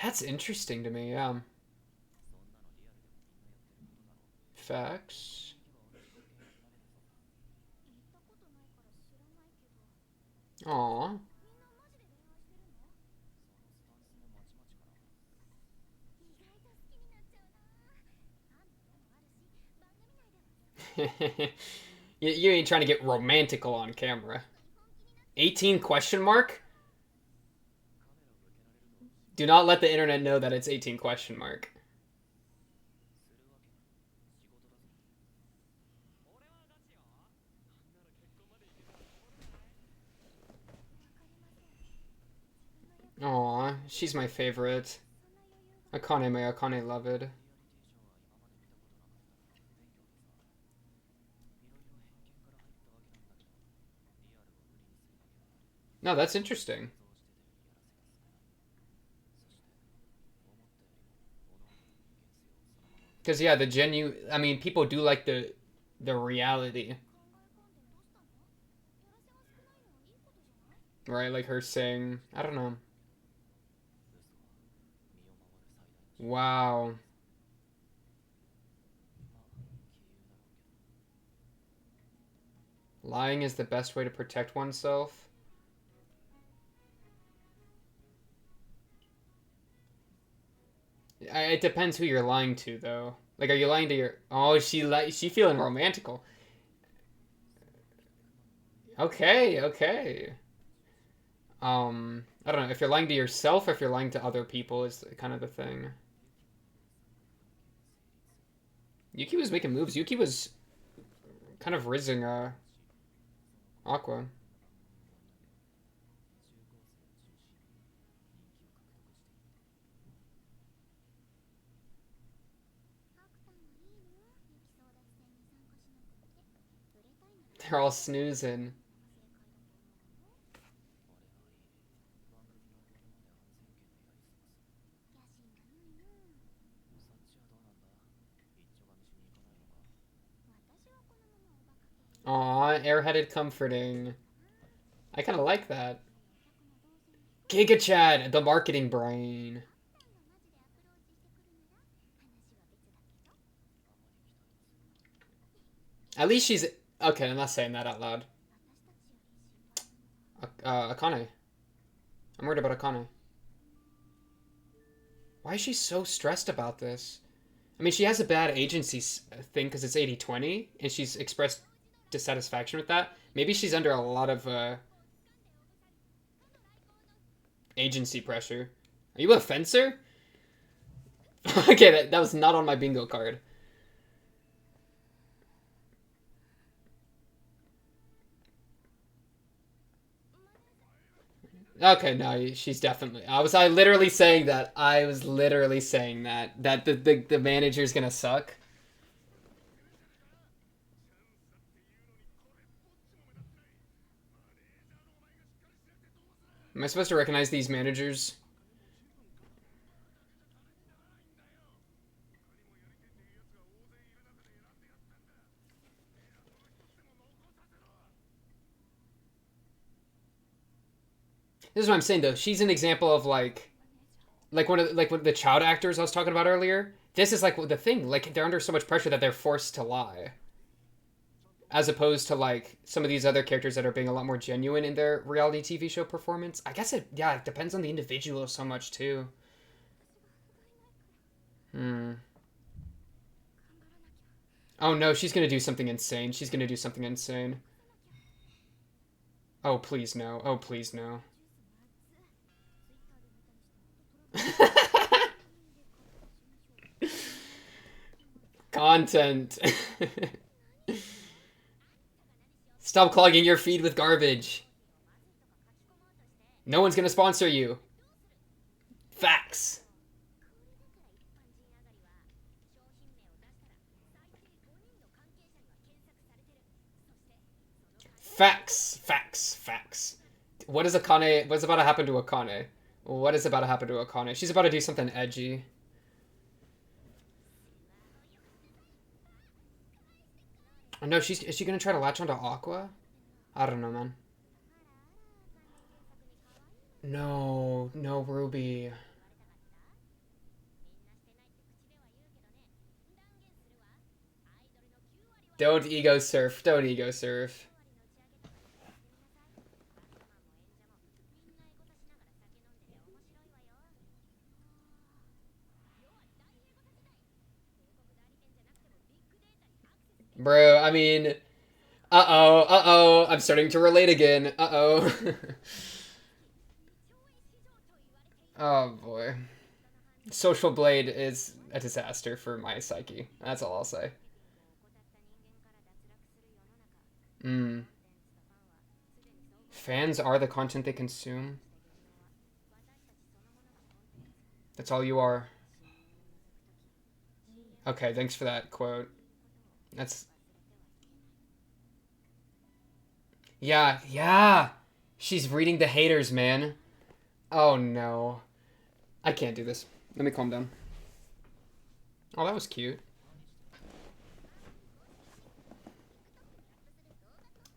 Speaker 1: That's interesting to me, yeah. Facts. Aw. You ain't trying to get romantical on camera. 18 question mark? Do not let the internet know that it's 18 question mark. Aw, she's my favorite. Akane me Akane loved. No, that's interesting. Because yeah, the genuine. I mean, people do like the reality, right? Like her saying, I don't know. Wow. Lying is the best way to protect oneself. It depends who you're lying to, though. Like, are you lying to your? Oh, she feeling romantical. Okay, okay. I don't know if you're lying to yourself or if you're lying to other people is kind of the thing. Yuki was making moves. Yuki was kind of rizzing Aqua. They're all snoozing. Aw, airheaded comforting. I kind of like that. Giga Chad, the marketing brain. At least she's okay. I'm not saying that out loud. Akane. I'm worried about Akane. Why is she so stressed about this? I mean, she has a bad agency thing because it's 80/20, and she's expressed dissatisfaction with that. Maybe she's under a lot of agency pressure. Are you a fencer? Okay, that was not on my bingo card. Okay, no, she's definitely. I literally saying that. I was literally saying that the manager's gonna suck. Am I supposed to recognize these managers? This is what I'm saying though. She's an example of like one of the child actors I was talking about earlier. This is like the thing. Like they're under so much pressure that they're forced to lie, as opposed to like some of these other characters that are being a lot more genuine in their reality TV show performance. I guess it depends on the individual so much too. Hmm. Oh no, she's gonna do something insane. She's gonna do something insane. Oh please no. Oh please no. Content. Stop clogging your feed with garbage. No one's gonna sponsor you. Facts. Facts. Facts. Facts. What is Akane? What's about to happen to Akane? What is about to happen to Akane? She's about to do something edgy. Oh, no, is she gonna try to latch onto Aqua? I don't know, man. No, no, Ruby. Don't ego surf. Don't ego surf. Bro, I mean, I'm starting to relate again. Uh-oh. Oh, boy. Social Blade is a disaster for my psyche. That's all I'll say. Mm. Fans are the content they consume. That's all you are. Okay, thanks for that quote. That's... Yeah, yeah! She's reading the haters, man. Oh, no. I can't do this. Let me calm down. Oh, that was cute.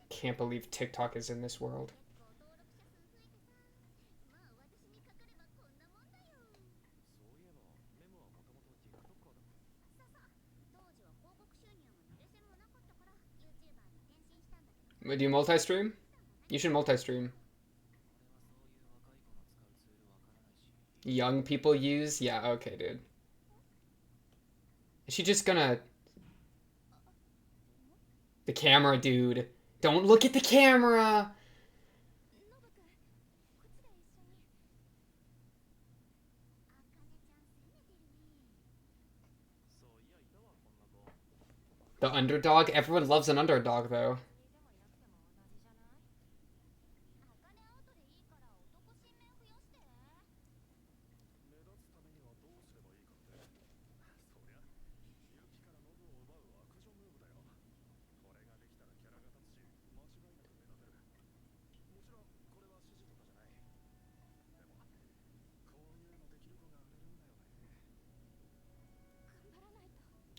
Speaker 1: Can't believe TikTok is in this world. Do you multi-stream? You should multi-stream. Young people use? Yeah, okay, dude. Is she just gonna... The camera, dude. Don't look at the camera! The underdog? Everyone loves an underdog, though.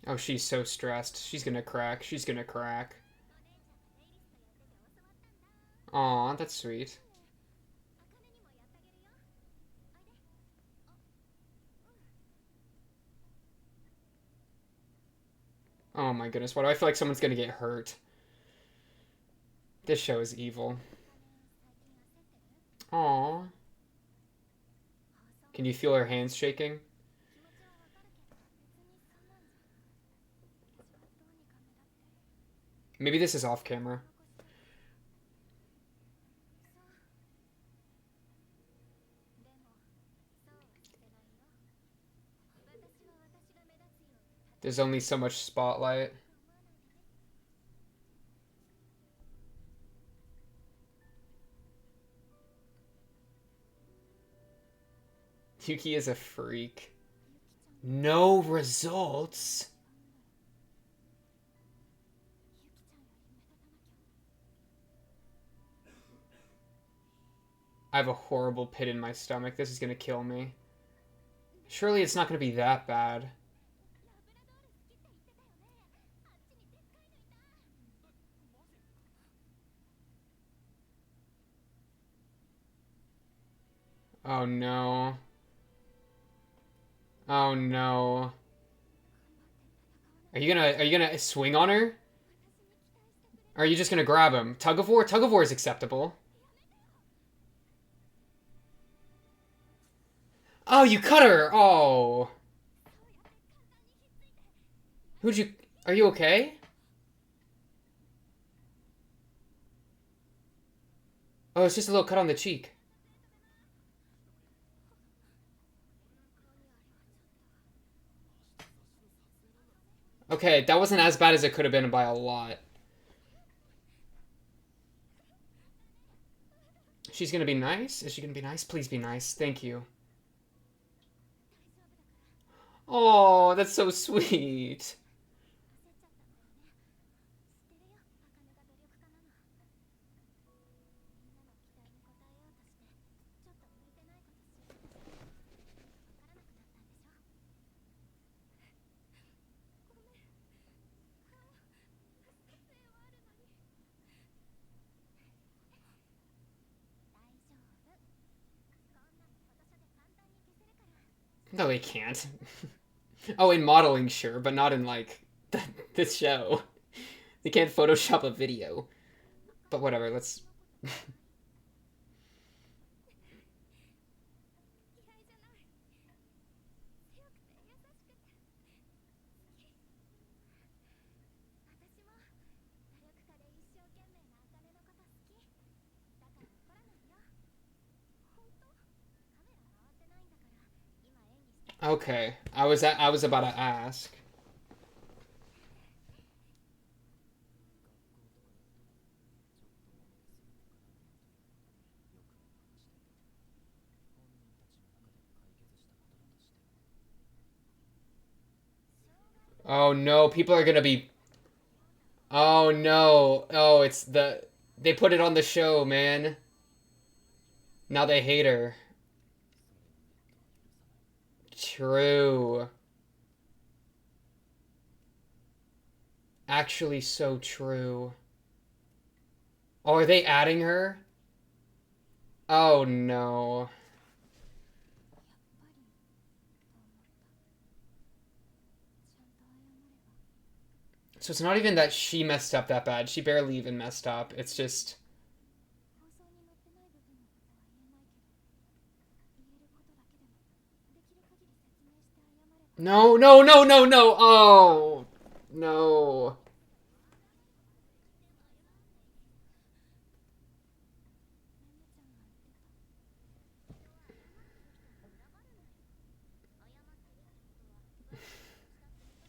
Speaker 1: Oh, she's so stressed. She's gonna crack. She's gonna crack. Aw, that's sweet. Oh my goodness, why do I feel like someone's gonna get hurt? This show is evil. Aw. Can you feel her hands shaking? Maybe this is off camera. There's only so much spotlight. Yuki is a freak. No results? I have a horrible pit in my stomach. This is gonna kill me. Surely it's not gonna be that bad. Oh no. Oh no. Are you gonna swing on her? Or are you just gonna grab him? Tug of war? Tug of war is acceptable. Oh, you cut her! Oh. Who'd you... Are you okay? Oh, it's just a little cut on the cheek. Okay, that wasn't as bad as it could have been by a lot. She's gonna be nice? Is she gonna be nice? Please be nice. Thank you. Oh, that's so sweet. No, they can't. Oh, in modeling, sure, but not in, like, this show. They can't Photoshop a video. But whatever, let's... Okay, I was about to ask. Oh no, people are gonna be... Oh no. Oh, it's the... They put it on the show, man. Now they hate her. True. Actually so true. Oh, are they adding her? Oh no. So it's not even that she messed up that bad. She barely even messed up. It's just... No, no, no, no, no! Oh! No.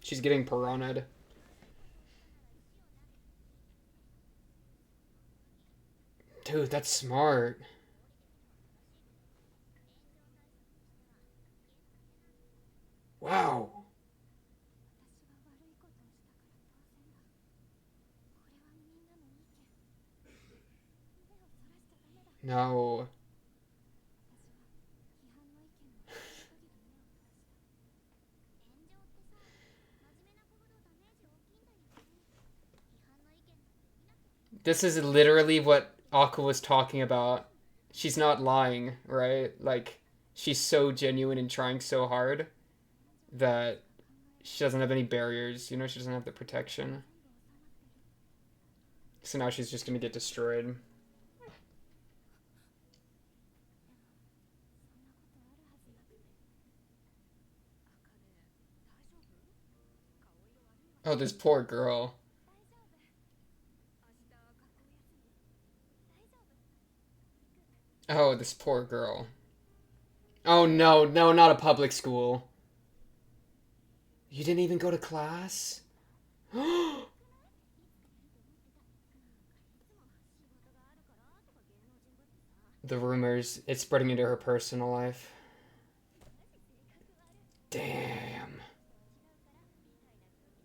Speaker 1: She's getting piranha'd. Dude, that's smart. Wow. No. This is literally what Aqua was talking about. She's not lying, right? Like, she's so genuine and trying so hard that she doesn't have any barriers, you know, she doesn't have the protection. So now she's just gonna get destroyed. Oh, this poor girl. Oh, this poor girl. Oh no, no, not a public school. You didn't even go to class? The rumors, it's spreading into her personal life. Damn.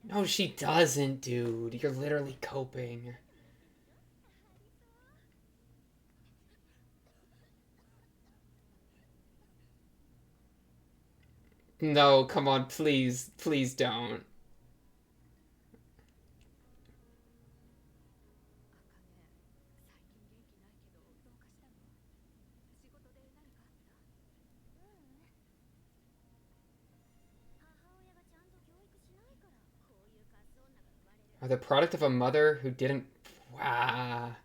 Speaker 1: No, she doesn't, dude. You're literally coping. No, come on, please. Please don't. Are the product of a mother who didn't... Wow.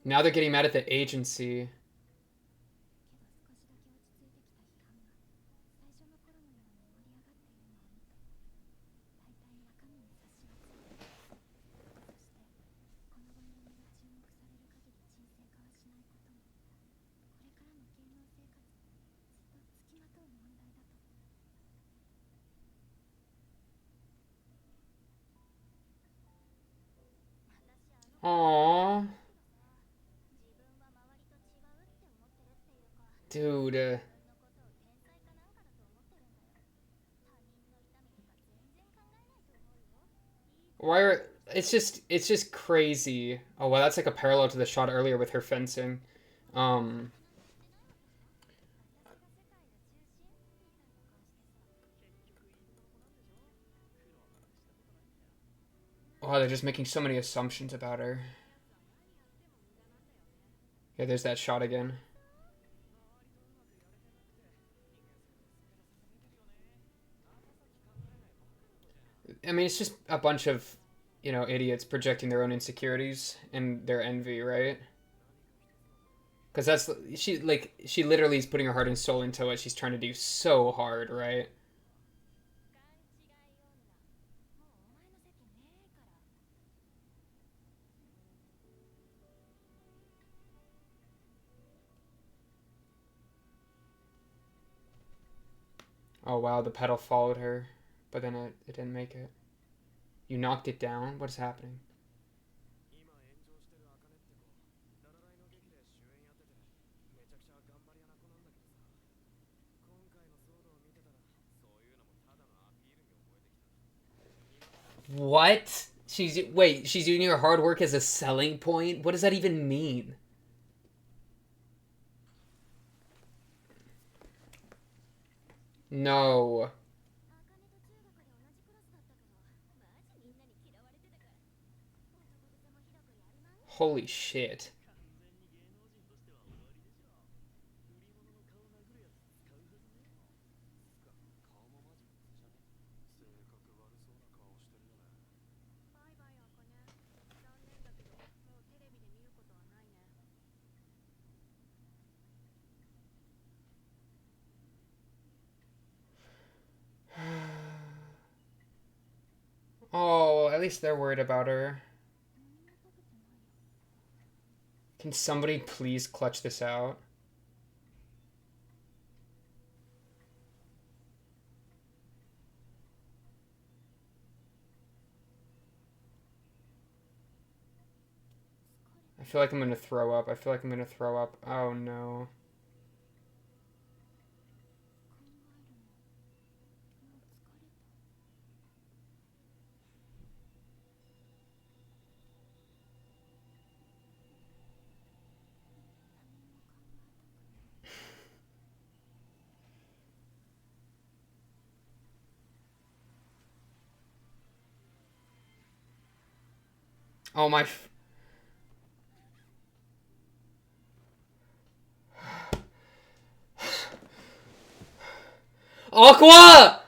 Speaker 1: Now they're getting mad at the agency. Aww. Dude. Why are... It's just crazy. Oh, well, that's like a parallel to the shot earlier with her fencing. Um... Oh, they're just making so many assumptions about her. Yeah, there's that shot again. I mean, it's just a bunch of, idiots projecting their own insecurities and their envy, right? Because she literally is putting her heart and soul into what she's trying to do so hard, right? Oh wow, the pedal followed her, but then it didn't make it. You knocked it down? What is happening? What? She's using her hard work as a selling point? What does that even mean? No. Holy shit. Oh, at least they're worried about her. Can somebody please clutch this out? I feel like I'm gonna throw up. I feel like I'm gonna throw up. Oh no. Oh my. Aqua!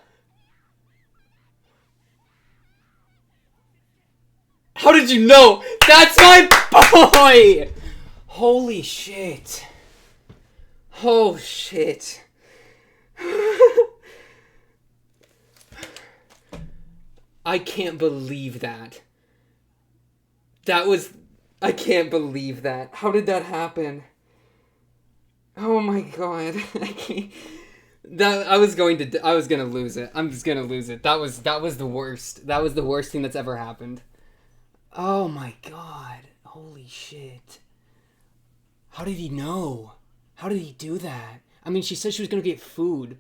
Speaker 1: How did you know? That's my boy! Holy shit. Oh, shit. I can't believe that. That was... I can't believe that. How did that happen? Oh my god. I can't... I was gonna lose it. I'm just gonna lose it. That was the worst. That was the worst thing that's ever happened. Oh my god. Holy shit. How did he know? How did he do that? I mean, she said she was gonna get food.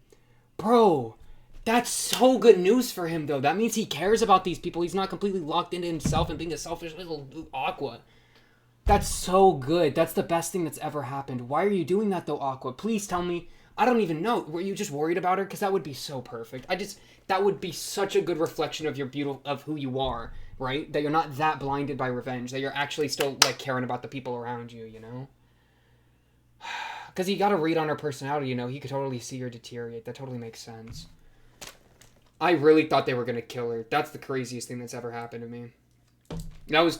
Speaker 1: Bro, that's so good news for him, though. That means he cares about these people. He's not completely locked into himself and being a selfish little Aqua. That's so good. That's the best thing that's ever happened. Why are you doing that, though, Aqua? Please tell me. I don't even know. Were you just worried about her? Because that would be so perfect. That would be such a good reflection of of who you are, right? That you're not that blinded by revenge. That you're actually still, like, caring about the people around you, you know? Because you gotta read on her personality, you know? He could totally see her deteriorate. That totally makes sense. I really thought they were gonna kill her. That's the craziest thing that's ever happened to me. That was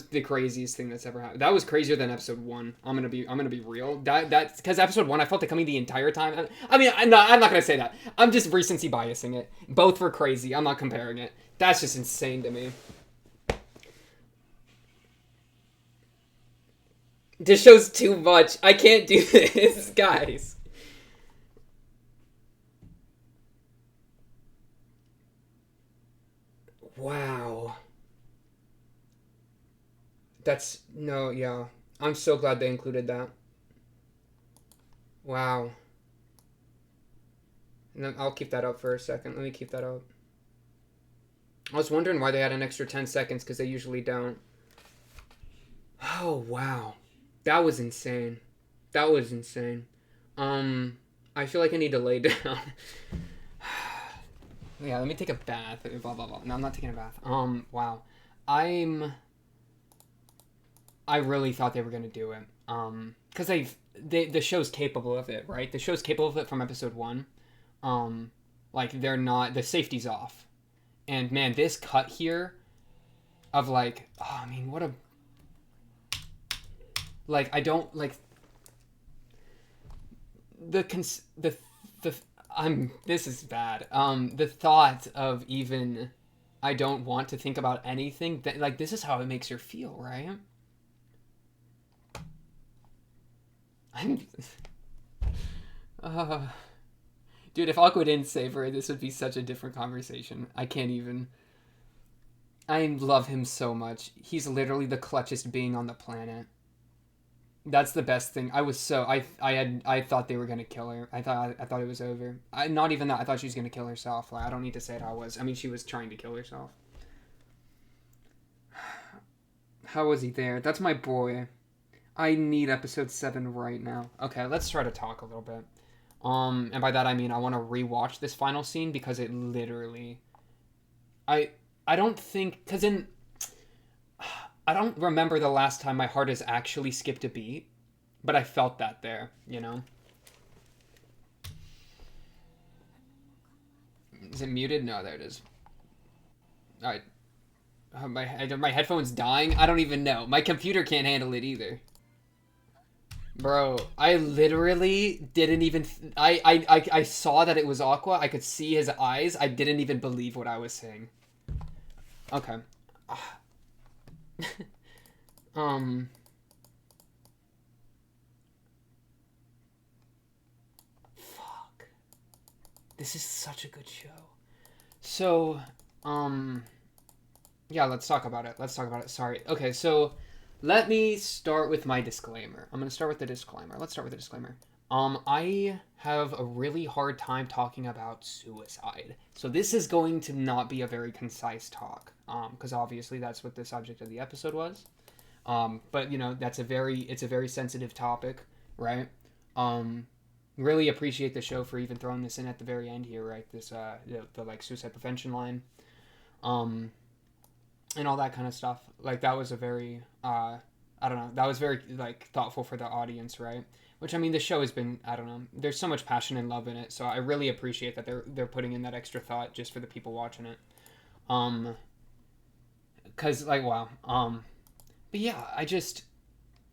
Speaker 1: the craziest thing that's ever happened. That was crazier than episode 1. I'm gonna be real. That's because episode 1 I felt it coming the entire time. I mean, I'm not gonna say that. I'm just recency biasing it. Both were crazy. I'm not comparing it. That's just insane to me. This show's too much. I can't do this, guys. Wow. That's no, yeah. I'm so glad they included that. Wow. And I'll keep that up for a second. Let me keep that up. I was wondering why they had an extra 10 seconds because they usually don't. Oh, wow. That was insane. That was insane. I feel like I need to lay down. Yeah, let me take a bath. Blah, blah, blah. No, I'm not taking a bath. Wow. I really thought they were going to do it. Because the show's capable of it, right? The show's capable of it from episode 1. Like, they're not... The safety's off. And, man, this cut here of, like... Oh, I mean, what a... Like, I don't, like... This is bad. The thought of even... I don't want to think about anything. Like, this is how it makes her feel, right? Dude, if Aqua didn't save her, this would be such a different conversation. I can't even... I love him so much. He's literally the clutchest being on the planet. That's the best thing. I thought they were gonna kill her. I thought it was over. Not even that. I thought she was gonna kill herself. Like, I don't need to say it how it was. I mean, she was trying to kill herself. How was he there? That's my boy. I need episode 7 right now. Okay, let's try to talk a little bit. And by that I mean I want to rewatch this final scene because it literally... I don't think... Because I don't remember the last time my heart has actually skipped a beat, but I felt that there, you know? Is it muted? No, there it is. Alright. My headphone's dying? I don't even know. My computer can't handle it either. Bro, I literally didn't even... I saw that it was Aqua. I could see his eyes. I didn't even believe what I was saying. Okay. Fuck. This is such a good show. So, yeah, let's talk about it. Sorry. Okay, so let me start with my disclaimer. I'm gonna start with the disclaimer. Let's start with the disclaimer. I have a really hard time talking about suicide. So this is going to not be a very concise talk. Because obviously that's what the subject of the episode was. But you know, it's a very sensitive topic, right? Really appreciate the show for even throwing this in at the very end here, right? This the like suicide prevention line, and all that kind of stuff. Like that was a very I don't know, that was very like thoughtful for the audience, right? Which I mean, the show has been, I don't know, there's so much passion and love in it, so I really appreciate that they're putting in that extra thought just for the people watching it. Cause like wow, but yeah,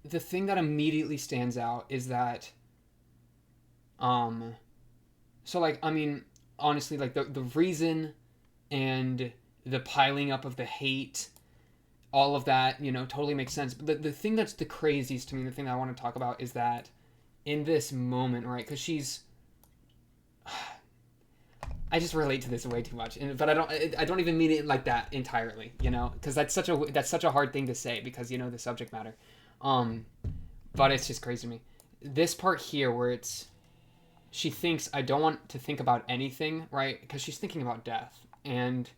Speaker 1: the thing that immediately stands out is that Um, so like, I mean, honestly, like the reason and the piling up of the hate, all of that, totally makes sense. But the thing that's the craziest to me, the thing that I want to talk about is that in this moment, right? Because I just relate to this way too much, but I don't even mean it like that entirely, because that's such a hard thing to say because the subject matter, um, but it's just crazy to me. This part here where she thinks I don't want to think about anything, right? Because she's thinking about death, and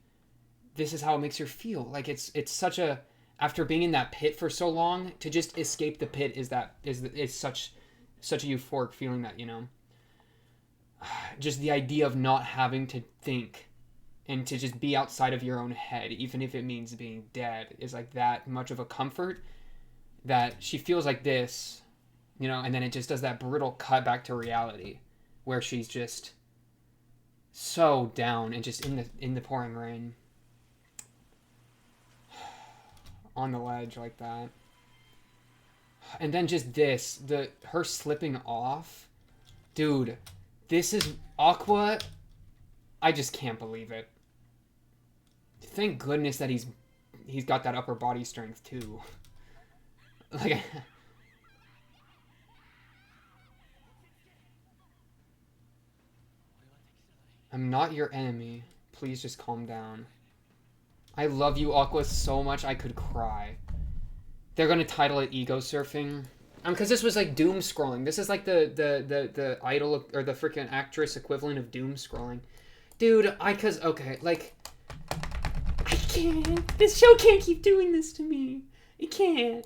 Speaker 1: this is how it makes her feel. Like it's such a after being in that pit for so long to just escape the pit is such a euphoric feeling that just the idea of not having to think and to just be outside of your own head, even if it means being dead, is like that much of a comfort that she feels like this, and then it just does that brutal cut back to reality where she's just so down and just in the pouring rain on the ledge like that. And then just her slipping off. Dude, this is Aqua. I just can't believe it. Thank goodness that he's got that upper body strength too. Like I'm not your enemy. Please just calm down. I love you, Aqua, so much I could cry. They're gonna title it Ego Surfing. Because this was like doom scrolling. This is like the idol or the freaking actress equivalent of doom scrolling. Dude, okay, like, I can't. This show can't keep doing this to me. It can't.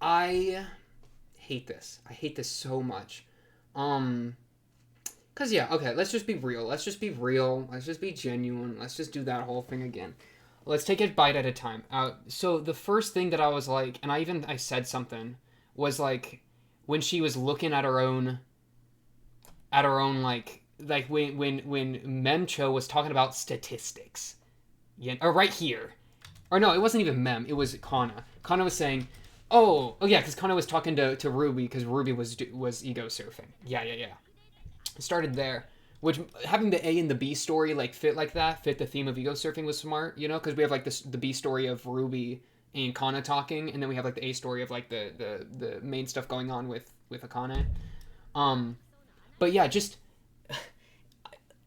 Speaker 1: I hate this. I hate this so much. Because, yeah, okay, let's just be real. Let's just be real. Let's just be genuine. Let's just do that whole thing again. Let's take it bite at a time. So the first thing that I was like, and I said something, was like, when she was looking at her own, like when Memcho was talking about statistics. Yeah, or right here. Or no, it wasn't even Mem, it was Kana. Kana was saying, oh yeah, because Kana was talking to Ruby, because Ruby was ego surfing. Yeah. It started there, which having the A and the B story like fit the theme of ego surfing was smart, because we have like the B story of Ruby and Kana talking, and then we have like the A story of like the main stuff going on with Akane. But yeah, just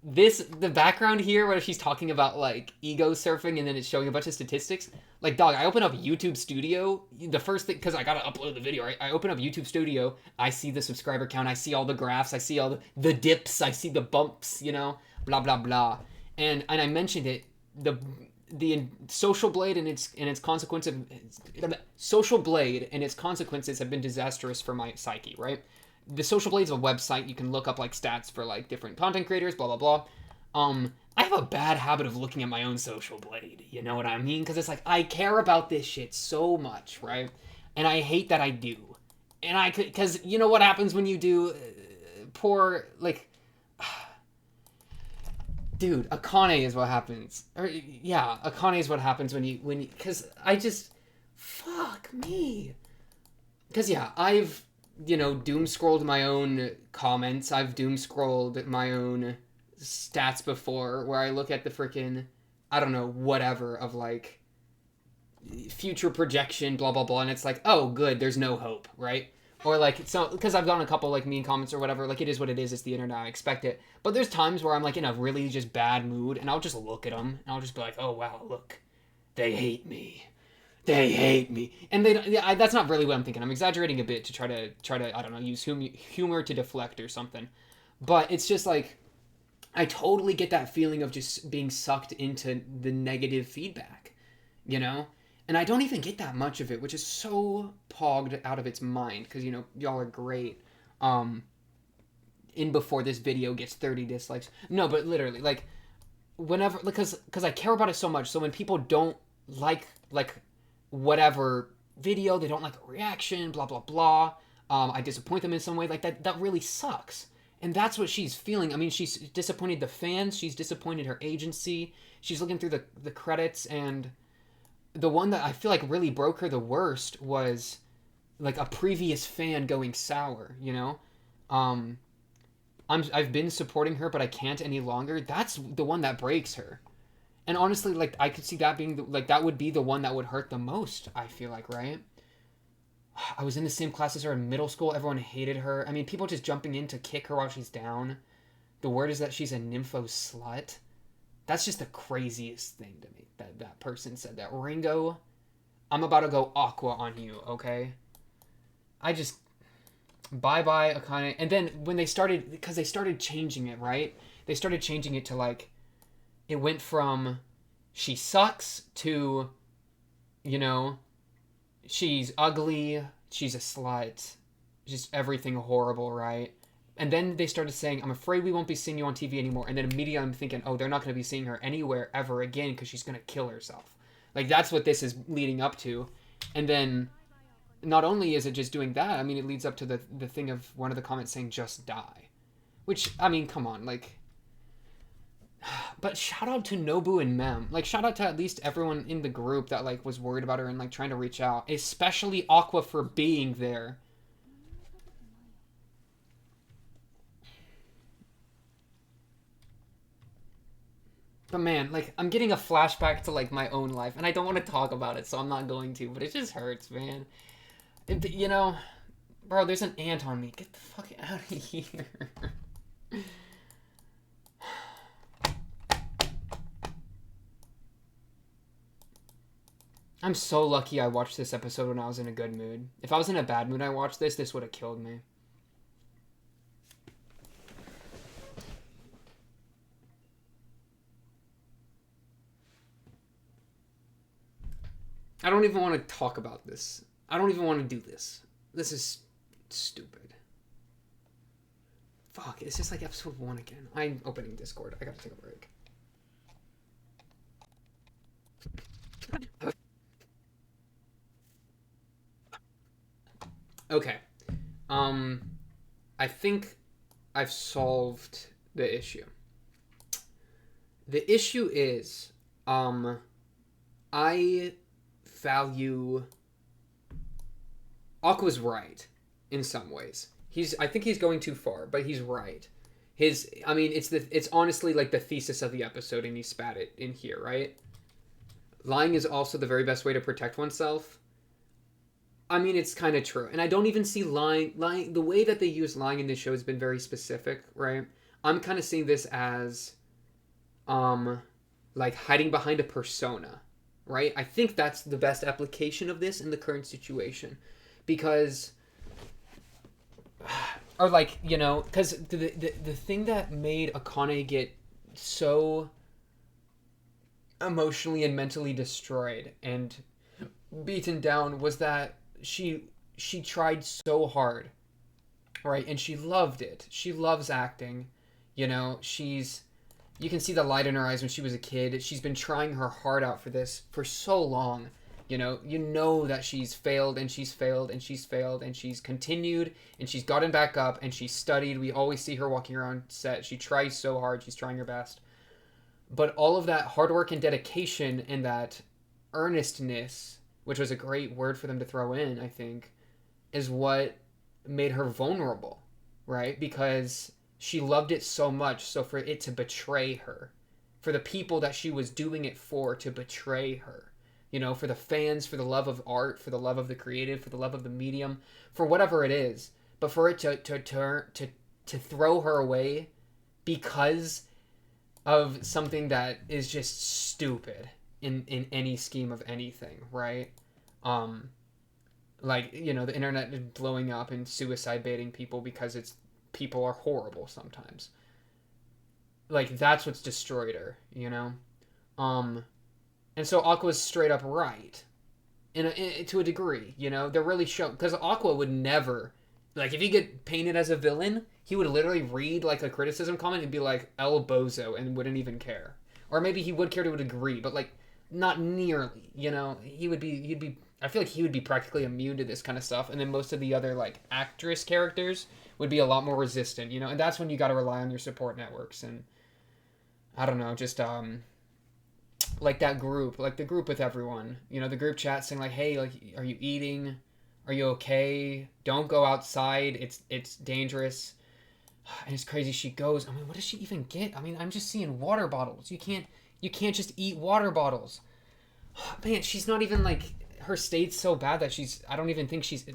Speaker 1: the background here where she's talking about like ego surfing and then it's showing a bunch of statistics. Like, dog, I open up YouTube Studio, the first thing, because I gotta upload the video, right? I open up YouTube Studio, I see the subscriber count, I see all the graphs, I see all the dips, I see the bumps, blah blah blah. And I mentioned it, the Social Blade and its consequences, Social Blade and its consequences have been disastrous for my psyche, right? The Social Blade's a website. You can look up like stats for like different content creators, blah blah blah. I have a bad habit of looking at my own Social Blade. You know what I mean? Because it's like I care about this shit so much, right? And I hate that I do. And I could, because you know what happens when you do, poor like, dude, Akane is what happens. Or yeah, Akane is what happens when you because I just fuck me. Because yeah, I've doom scrolled my own comments. I've doom scrolled my own stats before where I look at the freaking, I don't know, whatever of like future projection, blah, blah, blah. And it's like, oh, good, there's no hope, right? Or like, so, because I've gotten a couple like mean comments or whatever, like it is what it is. It's the internet. I expect it. But there's times where I'm like in a really just bad mood and I'll just look at them and I'll just be like, oh, wow, look, they hate me. They hate me, and that's not really what I'm thinking. I'm exaggerating a bit to try to I don't know, use humor to deflect or something. But it's just like I totally get that feeling of just being sucked into the negative feedback, and I don't even get that much of it, which is so pogged out of its mind because y'all are great. In before this video gets 30 dislikes. No, but literally like whenever because I care about it so much. So when people don't like whatever video, they don't like a reaction, blah blah blah, I disappoint them in some way, like that really sucks. And that's what she's feeling. I mean, she's disappointed the fans, she's disappointed her agency, she's looking through the credits, and the one that I feel like really broke her the worst was like a previous fan going sour, Um, I've been supporting her, but I can't any longer. That's the one that breaks her. And honestly, like I could see that being like that would be the one that would hurt the most. I feel like, right? I was in the same class as her in middle school. Everyone hated her. I mean, people just jumping in to kick her while she's down. The word is that she's a nympho slut. That's just the craziest thing to me that that person said that. Ringo, I'm about to go aqua on you, okay? I just bye bye Akane. And then when they started, because they started changing it, right? They started changing it to like, it went from she sucks to, you know, she's ugly, she's a slut, just everything horrible, right? And then they started saying, I'm afraid we won't be seeing you on TV anymore. And then immediately I'm thinking, oh, they're not going to be seeing her anywhere ever again because she's going to kill herself. Like, that's what this is leading up to. And then not only is it just doing that, I mean, it leads up to the thing of one of the comments saying, just die. Which, I mean, come on, like... But shout out to Nobu and Mem. Like, shout out to at least everyone in the group that, like, was worried about her and, like, trying to reach out. Especially Aqua for being there. But man, like, I'm getting a flashback to, like, my own life. And I don't want to talk about it, so I'm not going to. But it just hurts, man. You know... Bro, there's an ant on me. Get the fuck out of here. I'm so lucky I watched this episode when I was in a good mood. If I was in a bad mood I watched this would have killed me. I don't even want to talk about this. I don't even want to do this. This is stupid. Fuck, it's just like episode 1 again. I'm opening Discord. I gotta take a break. Okay. I think I've solved the issue. The issue is, I value... Aqua's right, in some ways. I think he's going too far, but he's right. I mean, it's honestly like the thesis of the episode, and he spat it in here, right? Lying is also the very best way to protect oneself. I mean, it's kind of true. And I don't even see lying, the way that they use lying in this show has been very specific, right? I'm kind of seeing this as, like hiding behind a persona, right? I think that's the best application of this in the current situation. Because, or like, you know, because the thing that made Akane get so emotionally and mentally destroyed and beaten down was that she tried so hard, right? And she loved it. She loves acting. You know, you can see the light in her eyes when she was a kid. She's been trying her heart out for this for so long. You know that she's failed and she's failed and she's failed and she's continued and she's gotten back up and she's studied. We always see her walking around set. She tries so hard. She's trying her best. But all of that hard work and dedication and that earnestness, which was a great word for them to throw in, I think, is what made her vulnerable, right? Because she loved it so much, so for it to betray her, for the people that she was doing it for to betray her, you know, for the fans, for the love of art, for the love of the creative, for the love of the medium, for whatever it is, but for it to throw her away because of something that is just stupid in any scheme of anything, right? Like, you know, the internet is blowing up and suicide baiting people because people are horrible sometimes. Like, that's what's destroyed her, you know? And so Aqua's straight up right. To a degree, you know? They're really show... Because Aqua would never... Like, if he get painted as a villain, he would literally read, like, a criticism comment and be like, El Bozo, and wouldn't even care. Or maybe he would care to a degree, but, like, not nearly, you know? He'd be... I feel like he would be practically immune to this kind of stuff, and then most of the other, like, actress characters would be a lot more resistant, you know? And that's when you gotta rely on your support networks, and... I don't know, just, like that group, like the group with everyone, you know, the group chat saying like, hey, like, are you eating? Are you okay? Don't go outside. It's dangerous. And it's crazy. She goes. I mean, what does she even get? I mean, I'm just seeing water bottles. You can't just eat water bottles. Man, she's not even like, her state's so bad that I don't even think she's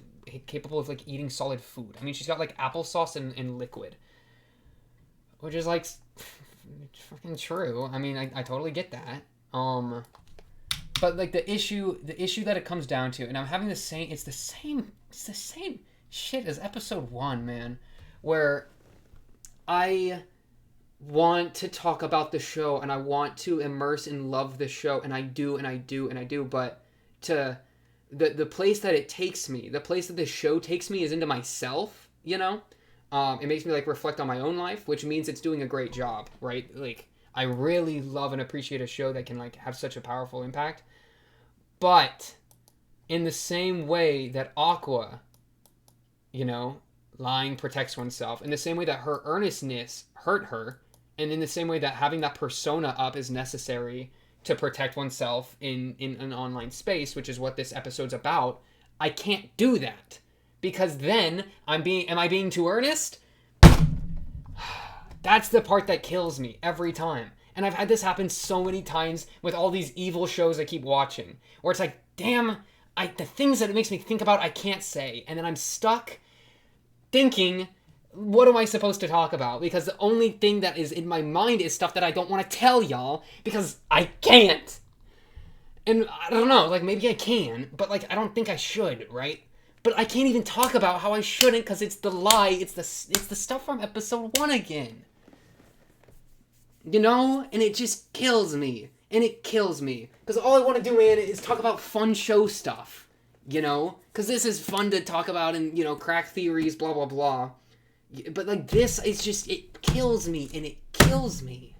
Speaker 1: capable of like eating solid food. I mean, she's got like applesauce and liquid, which is like fucking true. I mean, I totally get that. But like the issue that it comes down to, and I'm having it's the same shit as episode 1, man, where I want to talk about the show and I want to immerse and love the show, and I do, but to the place that it takes me, the place that the show takes me is into myself, you know? It makes me like reflect on my own life, which means it's doing a great job, right? Like, I really love and appreciate a show that can like have such a powerful impact. But in the same way that Aqua, you know, lying protects oneself, in the same way that her earnestness hurt her, and in the same way that having that persona up is necessary to protect oneself in an online space, which is what this episode's about, I can't do that. Because then am I being too earnest? That's the part that kills me every time. And I've had this happen so many times with all these evil shows I keep watching, where it's like, damn, the things that it makes me think about I can't say, and then I'm stuck thinking, what am I supposed to talk about? Because the only thing that is in my mind is stuff that I don't want to tell y'all, because I can't. And I don't know, like, maybe I can, but like, I don't think I should, right? But I can't even talk about how I shouldn't, because it's the lie, it's the stuff from episode 1 again. You know? And it just kills me. And it kills me. Because all I want to do, man, is talk about fun show stuff. You know? Because this is fun to talk about and, you know, crack theories, blah, blah, blah. But, like, this is just, it kills me. And it kills me.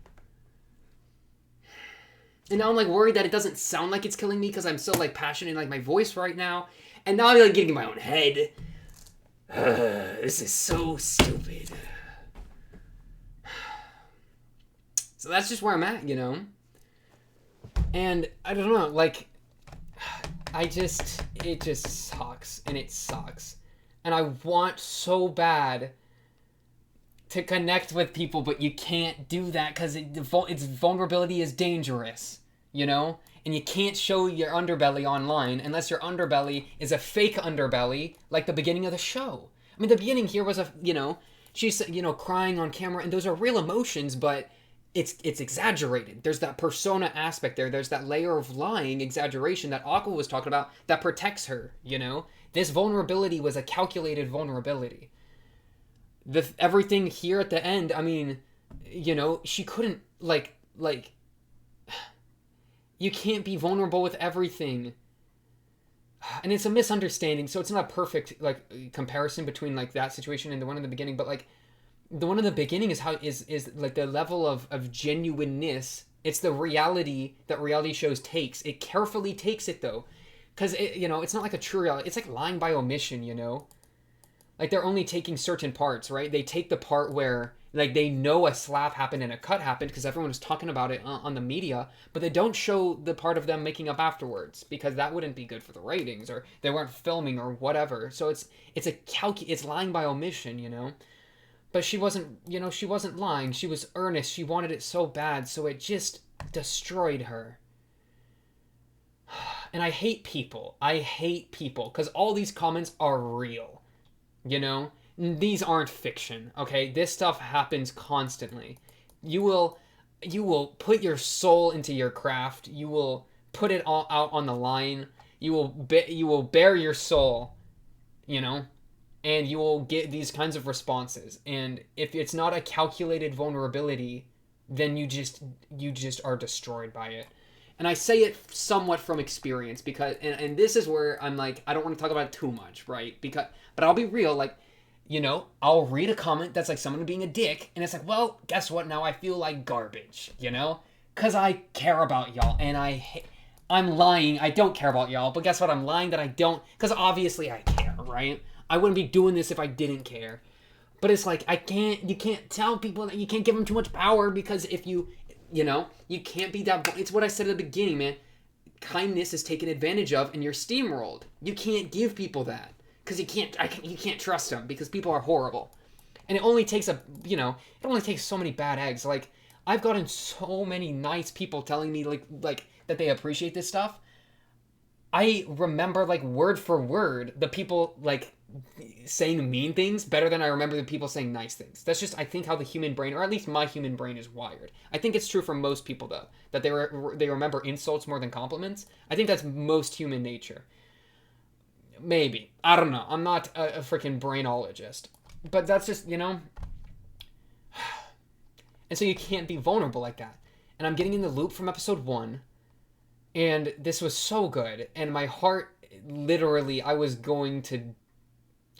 Speaker 1: And now I'm, like, worried that it doesn't sound like it's killing me because I'm so, like, passionate in, like, my voice right now. And now I'm, like, getting in my own head. This is so stupid. So that's just where I'm at, you know? And I don't know, like, it just sucks, and it sucks. And I want so bad to connect with people, but you can't do that because its vulnerability is dangerous, you know? And you can't show your underbelly online unless your underbelly is a fake underbelly, like the beginning of the show. I mean, the beginning here was she's, you know, crying on camera, and those are real emotions, but it's exaggerated. There's that persona aspect there. There's that layer of lying exaggeration that Aqua was talking about that protects her, you know? This vulnerability was a calculated vulnerability. Everything here at the end, I mean, you know, she couldn't, like, you can't be vulnerable with everything. And it's a misunderstanding, so it's not a perfect, like, comparison between, like, that situation and the one in the beginning, but, like, the one in the beginning is like the level of genuineness. It's the reality that reality shows takes. It carefully takes it, though. Because, you know, it's not like a true reality. It's like lying by omission, you know? Like, they're only taking certain parts, right? They take the part where, like, they know a slap happened and a cut happened because everyone was talking about it on the media, but they don't show the part of them making up afterwards because that wouldn't be good for the ratings, or they weren't filming or whatever. So it's lying by omission, you know? But she wasn't, you know, she wasn't lying. She was earnest. She wanted it so bad, so it just destroyed her. And I hate people. Because all these comments are real. You know? These aren't fiction, okay? This stuff happens constantly. You will put your soul into your craft. You will put it all out on the line. You will bare your soul, you know? And you will get these kinds of responses. And if it's not a calculated vulnerability, then you just are destroyed by it. And I say it somewhat from experience because, and this is where I'm like, I don't want to talk about it too much, right? But I'll be real, like, you know, I'll read a comment that's like someone being a dick, and it's like, well, guess what? Now I feel like garbage, you know? Because I care about y'all, and I'm lying. I don't care about y'all, but guess what? I'm lying that I don't, because obviously I care, right? I wouldn't be doing this if I didn't care. But it's like, you can't tell people that you can't give them too much power because if you know, you can't be that, it's what I said at the beginning, man. Kindness is taken advantage of and you're steamrolled. You can't give people that. because you can't trust them because people are horrible, and it only takes it only takes so many bad eggs. Like I've gotten so many nice people telling me like that they appreciate this stuff. I remember like word for word the people like saying mean things better than I remember the people saying nice things. That's just I think how the human brain, or at least my human brain, is wired. I think it's true for most people though that they remember insults more than compliments. I think that's most human nature. Maybe I don't know. I'm not a freaking brainologist, but that's just and so you can't be vulnerable like that. And I'm getting in the loop from episode 1, and this was so good, and my heart literally I was going to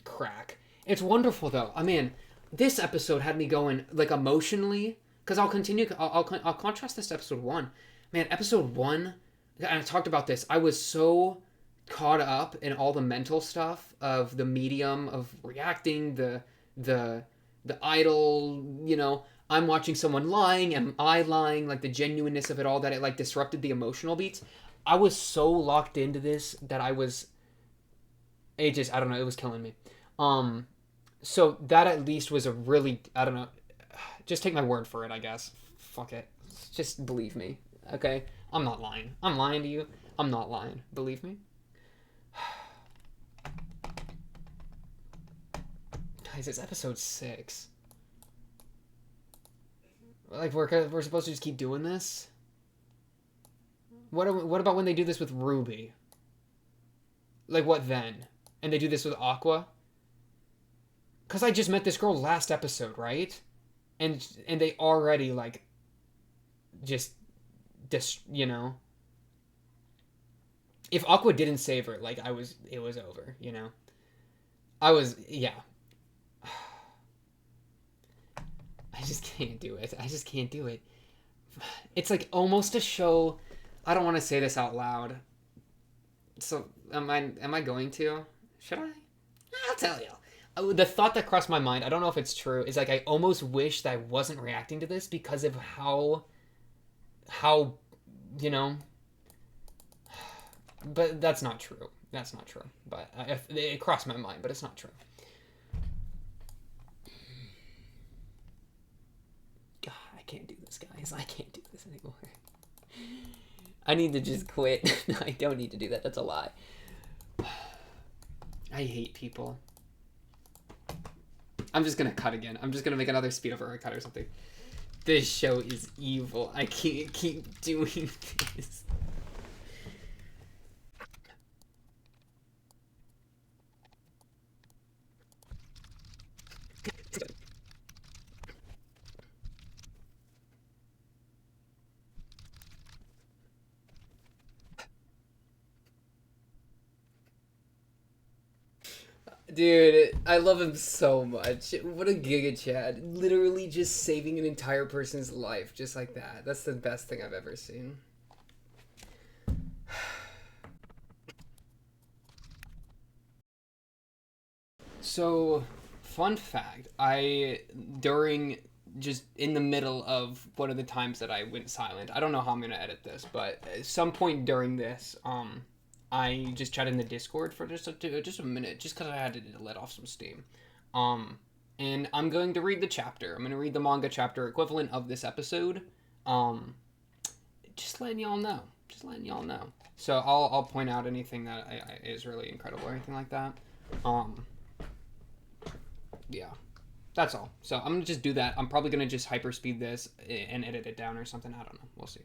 Speaker 1: crack. It's wonderful though. I mean, this episode had me going like emotionally because I'll continue. I'll contrast this to episode 1. Man, episode 1, and I talked about this. I was so caught up in all the mental stuff of the medium of reacting, the idol. I'm watching someone lying. Am I lying? Like the genuineness of it all, that it like disrupted the emotional beats. I was so locked into this that I was. It just I don't know. It was killing me. So that at least was a really I don't know. Just take my word for it, I guess. Fuck it. Just believe me, okay? I'm not lying. I'm lying to you. I'm not lying. Believe me. Guys, it's episode 6. Like we're supposed to just keep doing this. What about when they do this with Ruby? Like what then? And they do this with Aqua? Cause I just met this girl last episode, right? And they already like just if Aqua didn't save her, like it was over, yeah. I just can't do it. I just can't do it. It's like almost a show. I don't want to say this out loud. So am I going to? Should I? I'll tell you. The thought that crossed my mind, I don't know if it's true, is like I almost wish that I wasn't reacting to this because of how but that's not true. That's not true. But it crossed my mind, but it's not true. God, I can't do this, guys. I can't do this anymore. I need to just quit. I don't need to do that. That's a lie. I hate people. I'm just gonna cut again. I'm just gonna make another speed over a cut or something. This show is evil. I can't keep doing this. Dude, I love him so much. What a Giga Chad. Literally just saving an entire person's life just like that. That's the best thing I've ever seen. So, fun fact, just in the middle of one of the times that I went silent, I don't know how I'm going to edit this, but at some point during this, I just chatted in the Discord for just a minute, just because I had to let off some steam. And I'm going to read the chapter. I'm going to read the manga chapter equivalent of this episode. Just letting y'all know. Just letting y'all know. So I'll point out anything that is really incredible or anything like that. Yeah. That's all. So I'm going to just do that. I'm probably going to just hyperspeed this and edit it down or something. I don't know. We'll see.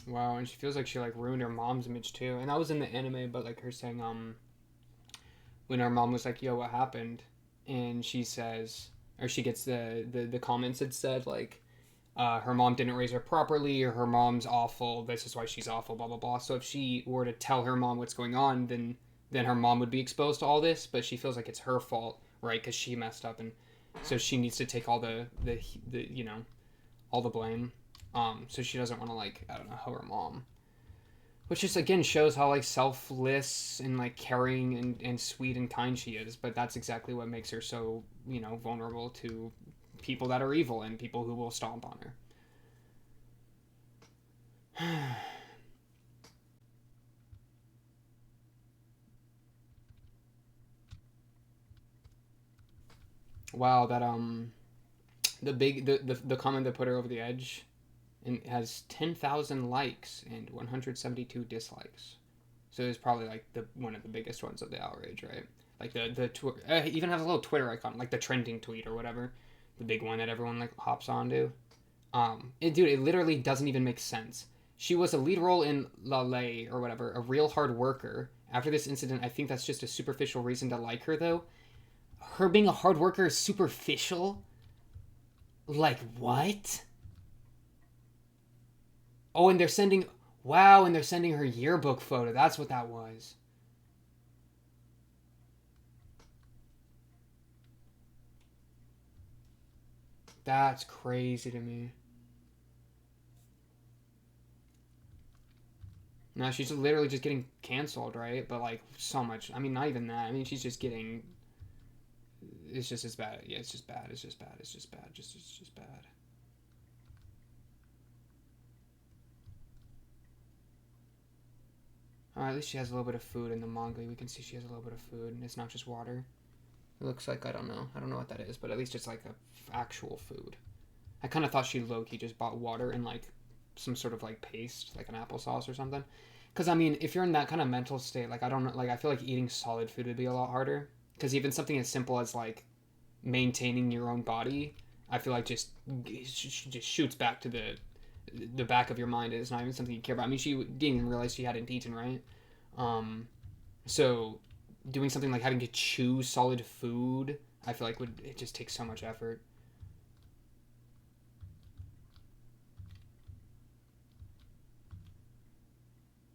Speaker 1: Wow, and she feels like she like ruined her mom's image too. And that was in the anime, but like her saying when her mom was like, "Yo, what happened?" and she says, or she gets the comments that said like her mom didn't raise her properly, or her mom's awful, this is why she's awful, blah blah blah. So if she were to tell her mom what's going on, then her mom would be exposed to all this, but she feels like it's her fault, right? Because she messed up, and so she needs to take all the all the blame. So she doesn't want to like, I don't know, hoe her mom, which just again shows how like selfless and like caring and sweet and kind she is. But that's exactly what makes her so vulnerable to people that are evil and people who will stomp on her. Wow, that the comment that put her over the edge, and it has 10,000 likes and 172 dislikes. So it's probably like the one of the biggest ones of the outrage, right? Like even has a little Twitter icon, like the trending tweet or whatever, the big one that everyone like hops onto. Dude, it literally doesn't even make sense. She was a lead role in La Lay or whatever, a real hard worker. After this incident, I think that's just a superficial reason to like her, though. Her being a hard worker is superficial? Like, what? Oh, and they're sending... Wow, and they're sending her yearbook photo. That's what that was. That's crazy to me. No, she's literally just getting canceled, right? But, like, so much. I mean, not even that. I mean, she's just getting... It's just as bad. Yeah, it's just bad. It's just bad. It's just bad. It's just bad. At least she has a little bit of food in the manga. We can see she has a little bit of food, and it's not just water. It looks like, I don't know. I don't know what that is, but at least it's like a actual food. I kind of thought she low-key just bought water and like some sort of like paste, like an applesauce or something. Because I mean, if you're in that kind of mental state, like I don't know, like I feel like eating solid food would be a lot harder. Because even something as simple as like maintaining your own body, I feel like just shoots back to the back of your mind. It's not even something you care about. I mean, she didn't even realize she hadn't eaten, right? So doing something like having to chew solid food, I feel like it just takes so much effort.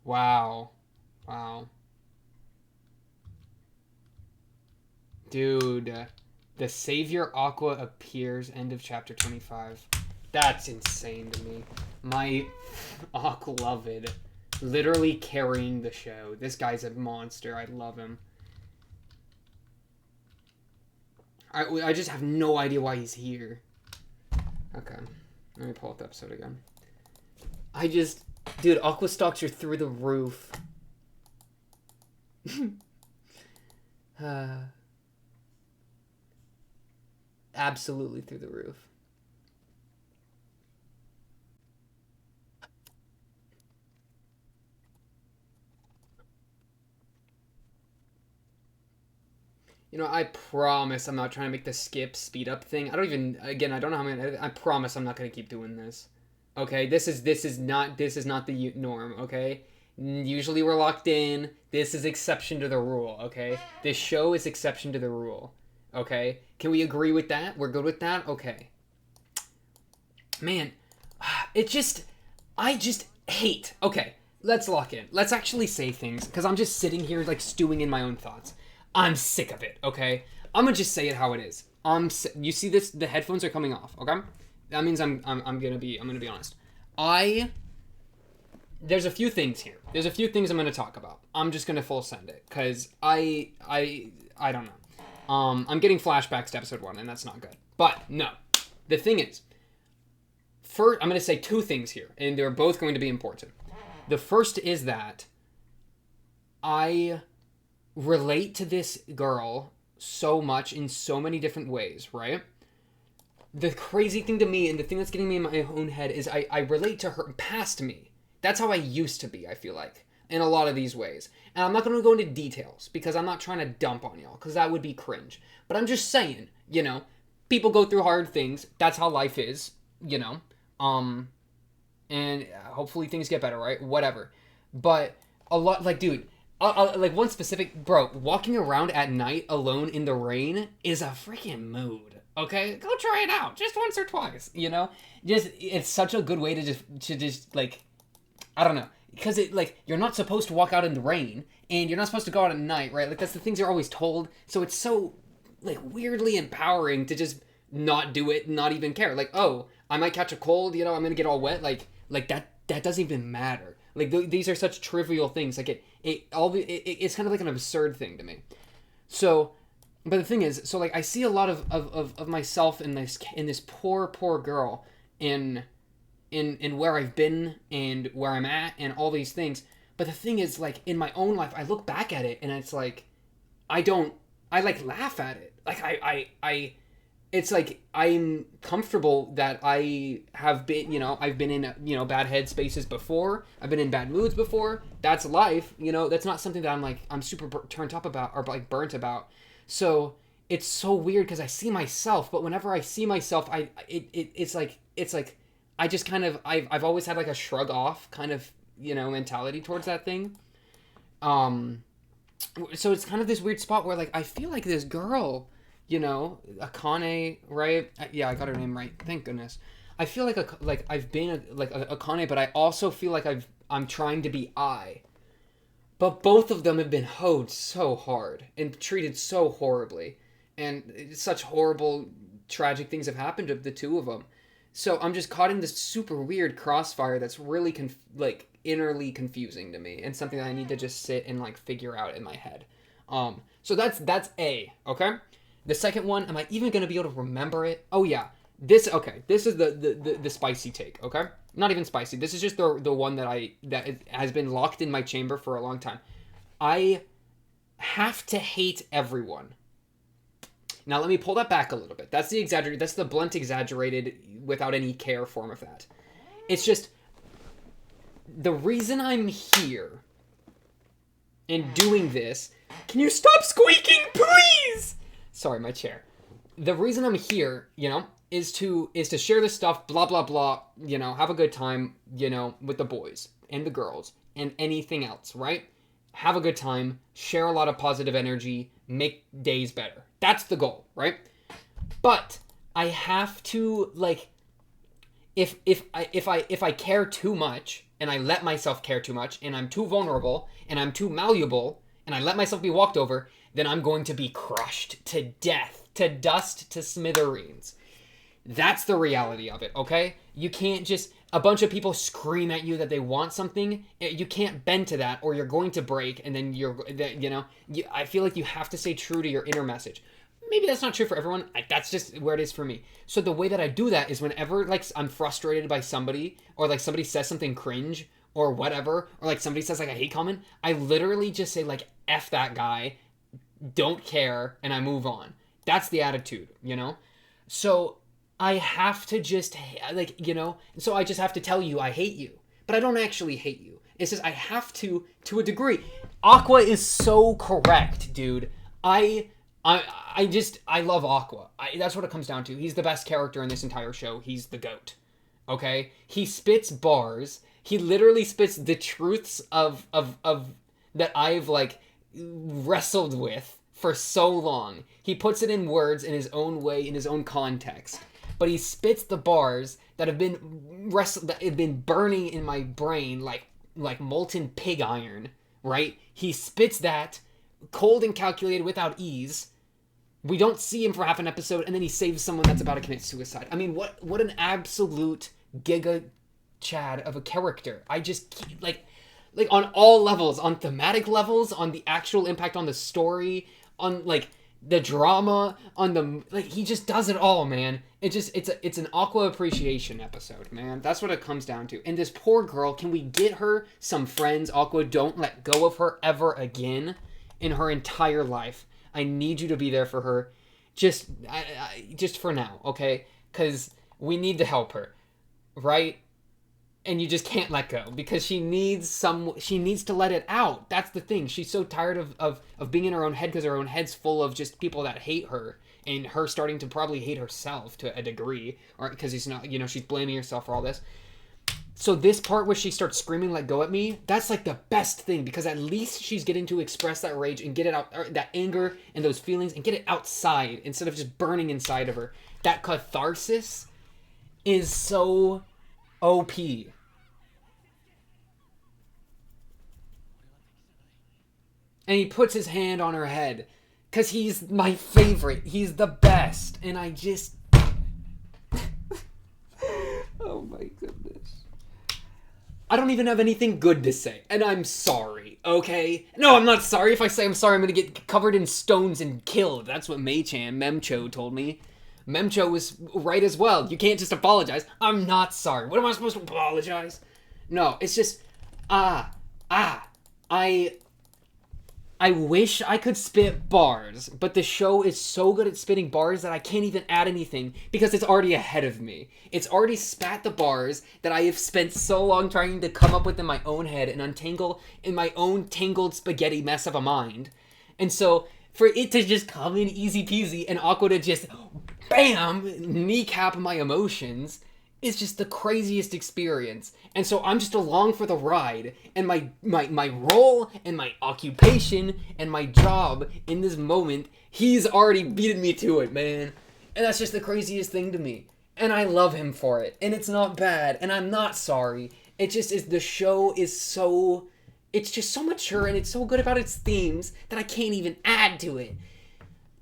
Speaker 1: Wow. Wow. Dude, the Savior Aqua appears end of chapter 25. That's insane to me. My Aqualoved literally carrying the show. This guy's a monster. I love him. I just have no idea why he's here. Okay. Let me pull up the episode again. Dude, Aqua stocks are through the roof. Absolutely through the roof. You know, I promise I'm not trying to make the skip speed up thing. I don't even, again, I don't know how I'm gonna, I promise I'm not gonna keep doing this. Okay, this is not the norm, okay? Usually we're locked in. This is exception to the rule, okay? This show is exception to the rule. Okay? Can we agree with that? We're good with that? Okay. Man, I just hate. Okay, let's lock in. Let's actually say things, because I'm just sitting here, like, stewing in my own thoughts. I'm sick of it, okay? I'm gonna just say it how it is. You see this? The headphones are coming off, okay? That means I'm gonna be honest. There's a few things here. There's a few things I'm gonna talk about. I'm just gonna full send it, because I don't know. I'm getting flashbacks to episode 1, and that's not good. But, no. The thing is, first, I'm going to say two things here, and they're both going to be important. The first is that I relate to this girl so much in so many different ways, right? The crazy thing to me, and the thing that's getting me in my own head, is I relate to her past me. That's how I used to be, I feel like, in a lot of these ways. And I'm not going to go into details, because I'm not trying to dump on y'all, because that would be cringe. But I'm just saying, people go through hard things. That's how life is, and hopefully things get better, right? Whatever. But a lot, like, dude, like one specific, bro, walking around at night alone in the rain is a freaking mood. Okay, go try it out, just once or twice. Just it's such a good way to just like, I don't know, because you're not supposed to walk out in the rain, and you're not supposed to go out at night, right? Like, that's the things you're always told. So it's so like weirdly empowering to just not do it, not even care. Like, oh, I might catch a cold, I'm gonna get all wet. Like that doesn't even matter. Like, these are such trivial things. Like, it's kind of like an absurd thing to me. So, but the thing is, so like I see a lot of myself in this poor girl in in where I've been and where I'm at and all these things. But the thing is, like, in my own life, I look back at it and it's like, I like laugh at it. Like it's like I'm comfortable that I have been, I've been in, bad headspaces before. I've been in bad moods before. That's life, that's not something that I'm super turned up about or like burnt about. So it's so weird because I see myself, but whenever I see myself, it's like I just kind of, I've always had like a shrug off kind of, mentality towards that thing. So it's kind of this weird spot where like I feel like this girl, Akane, right? Yeah, I got her name right. Thank goodness. I feel like I've been a Akane, but I also feel like I'm trying to be I. But both of them have been hoed so hard and treated so horribly, and such horrible, tragic things have happened to the two of them. So I'm just caught in this super weird crossfire that's really innerly confusing to me, and something that I need to just sit and like figure out in my head. So that's A, okay? The second one, am I even gonna be able to remember it? Oh yeah, this is the spicy take, okay? Not even spicy. This is just the one that has been locked in my chamber for a long time. I have to hate everyone. Now let me pull that back a little bit. That's the blunt exaggerated without any care form of that. It's just the reason I'm here and doing this. Can you stop squeaking, please? Sorry, my chair. The reason I'm here, is to share this stuff, blah blah blah, have a good time, with the boys and the girls and anything else, right? Have a good time, share a lot of positive energy, make days better. That's the goal, right? But I have to if I care too much and I let myself care too much and I'm too vulnerable and I'm too malleable and I let myself be walked over, then I'm going to be crushed to death, to dust, to smithereens. That's the reality of it, okay? You can't just, a bunch of people scream at you that they want something. You can't bend to that or you're going to break, and then I feel like you have to stay true to your inner message. Maybe that's not true for everyone. That's just where it is for me. So the way that I do that is whenever I'm frustrated by somebody, or somebody says something cringe or whatever, or somebody says a hate comment, I literally just say F that guy, don't care, and I move on. That's the attitude, So I have to just, so I just have to tell you I hate you. But I don't actually hate you. It's just I have to a degree. Aqua is so correct, dude. I love Aqua. That's what it comes down to. He's the best character in this entire show. He's the GOAT. Okay? He spits bars. He literally spits the truths of that I've wrestled with for so long. He puts it in words in his own way, in his own context. But he spits the bars that have been burning in my brain like molten pig iron, right? He spits that cold and calculated without ease. We don't see him for half an episode, and then he saves someone that's about to commit suicide. I mean, what an absolute giga Chad of a character. I just on all levels, on thematic levels, on the actual impact on the story, on the drama, on the he just does it all, man. It's an Aqua appreciation episode, man. That's what it comes down to. And this poor girl, can we get her some friends? Aqua, don't let go of her ever again in her entire life. I need you to be there for her, just for now, okay? Because we need to help her, right? And you just can't let go because she needs to let it out. That's the thing. She's so tired of being in her own head because her own head's full of just people that hate her, and her starting to probably hate herself to a degree, or because she's not, she's blaming herself for all this. So this part where she starts screaming, "Let go at me," that's the best thing, because at least she's getting to express that rage and get it out, that anger and those feelings, and get it outside instead of just burning inside of her. That catharsis is so OP. And he puts his hand on her head because he's my favorite. He's the best. And I just... oh my goodness. I don't even have anything good to say. And I'm sorry, okay? No, I'm not sorry. If I say I'm sorry, I'm going to get covered in stones and killed. That's what Mei-chan, Memcho, told me. Memcho was right as well. You can't just apologize. I'm not sorry. What am I supposed to apologize? No, it's just, I wish I could spit bars, but the show is so good at spitting bars that I can't even add anything because it's already ahead of me. It's already spat the bars that I have spent so long trying to come up with in my own head and untangle in my own tangled spaghetti mess of a mind. And so for it to just come in easy peasy and Aqua to just, bam, kneecap my emotions is just the craziest experience. And so I'm just along for the ride, and my role and my occupation and my job in this moment, he's already beaten me to it, man. And that's just the craziest thing to me. And I love him for it. And it's not bad, and I'm not sorry. It just is, the show is so, it's just so mature and it's so good about its themes that I can't even add to it.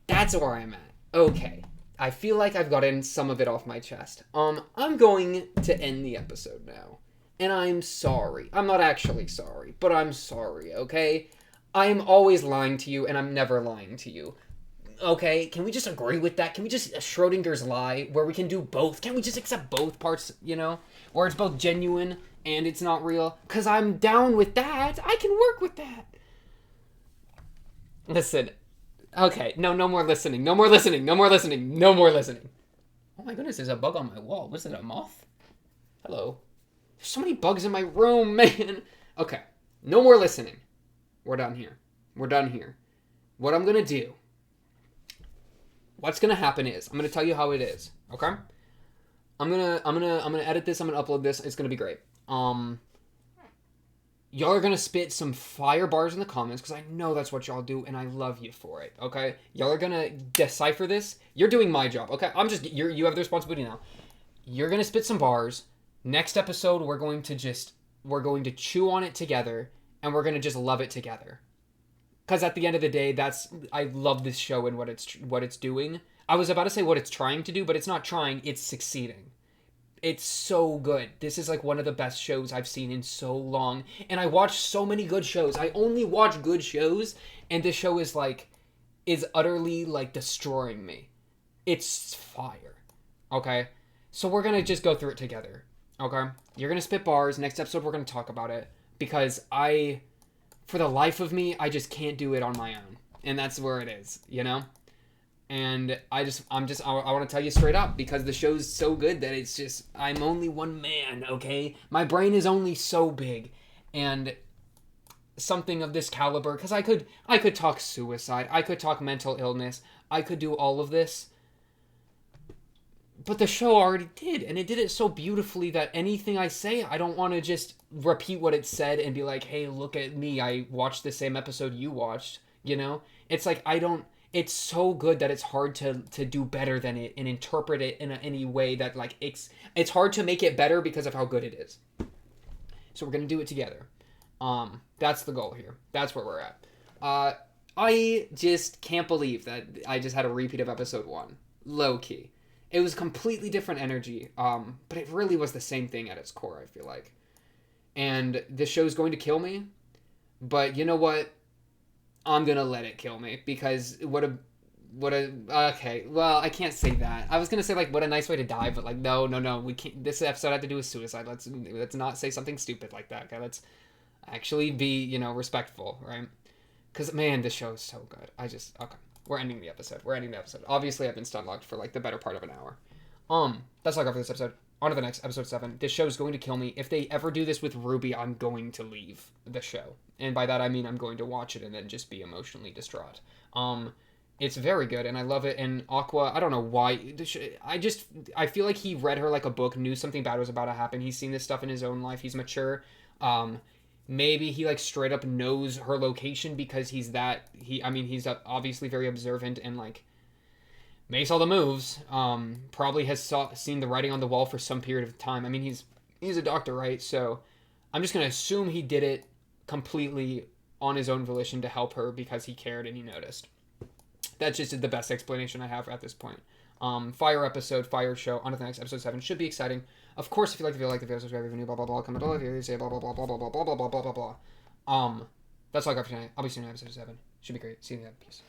Speaker 1: That's where I'm at. Okay. I feel like I've gotten some of it off my chest. I'm going to end the episode now. And I'm sorry. I'm not actually sorry, but I'm sorry, okay? I'm always lying to you, and I'm never lying to you. Okay? Can we just agree with that? Can we just, Schrodinger's lie, where we can do both? Can we just accept both parts, you know? Where it's both genuine and it's not real? Because I'm down with that. I can work with that. Listen. Okay, no more listening. No more listening. No more listening. No more listening. Oh my goodness, there's a bug on my wall. Was it a moth? Hello. There's so many bugs in my room, man. Okay, no more listening. We're done here. We're done here. What I'm gonna do, what's gonna happen is, I'm gonna tell you how it is, okay? I'm gonna edit this, I'm gonna upload this, it's gonna be great. Y'all are gonna spit some fire bars in the comments, because I know that's what y'all do, and I love you for it, okay? Y'all are gonna decipher this. You're doing my job, okay? You have the responsibility now. You're gonna spit some bars. Next episode, we're going to chew on it together, and we're gonna just love it together. Because at the end of the day, I love this show and what it's doing. I was about to say what it's trying to do, but it's not trying, it's succeeding. It's so good. This is like one of the best shows I've seen in so long. And I watch so many good shows. I only watch good shows. And this show is utterly like destroying me. It's fire. Okay? So we're going to just go through it together. Okay? You're going to spit bars. Next episode, we're going to talk about it. Because for the life of me, I just can't do it on my own. And that's where it is, you know? And I want to tell you straight up, because the show's so good that it's just, I'm only one man, okay? My brain is only so big. And something of this caliber, because I could talk suicide, I could talk mental illness, I could do all of this. But the show already did, and it did it so beautifully that anything I say, I don't want to just repeat what it said and be like, hey, look at me, I watched the same episode you watched, you know? It's like, it's so good that it's hard to do better than it and interpret it in any way that, like, it's hard to make it better because of how good it is. So we're going to do it together. That's the goal here. That's where we're at. I just can't believe that I just had a repeat of episode 1. Low key. It was completely different energy, but it really was the same thing at its core, I feel like. And this show's going to kill me, but you know what? I'm gonna let it kill me, because okay, well, I can't say that. I was gonna say, like, what a nice way to die, but, like, no, we can't. This episode had to do with suicide. Let's not say something stupid like that, okay? Let's actually be, you know, respectful, right? Because, man, this show is so good. Okay, we're ending the episode. Obviously, I've been stun locked for, like, the better part of an hour. That's all I got for this episode. On to the next, episode 7. This show is going to kill me. If they ever do this with Ruby, I'm going to leave the show. And by that, I mean I'm going to watch it and then just be emotionally distraught. It's very good, and I love it. And Aqua, I don't know why. I feel like he read her like a book, knew something bad was about to happen. He's seen this stuff in his own life. He's mature. Maybe he, like, straight up knows her location because he's obviously very observant and, like, makes all the moves. Probably has seen the writing on the wall for some period of time. I mean, he's a doctor, right? So I'm just going to assume he did it completely on his own volition to help her because he cared and he noticed. That's just the best explanation I have at this point. Fire episode, fire show. On to the next, episode 7. Should be exciting. Of course, if you like the video, subscribe, if you're new, blah, blah, blah, comment below if you say blah, blah, blah, blah, blah, blah, blah, blah, blah, blah, blah, blah. That's all I got for tonight. I'll be seeing you in episode 7. Should be great. See you in the end. Peace.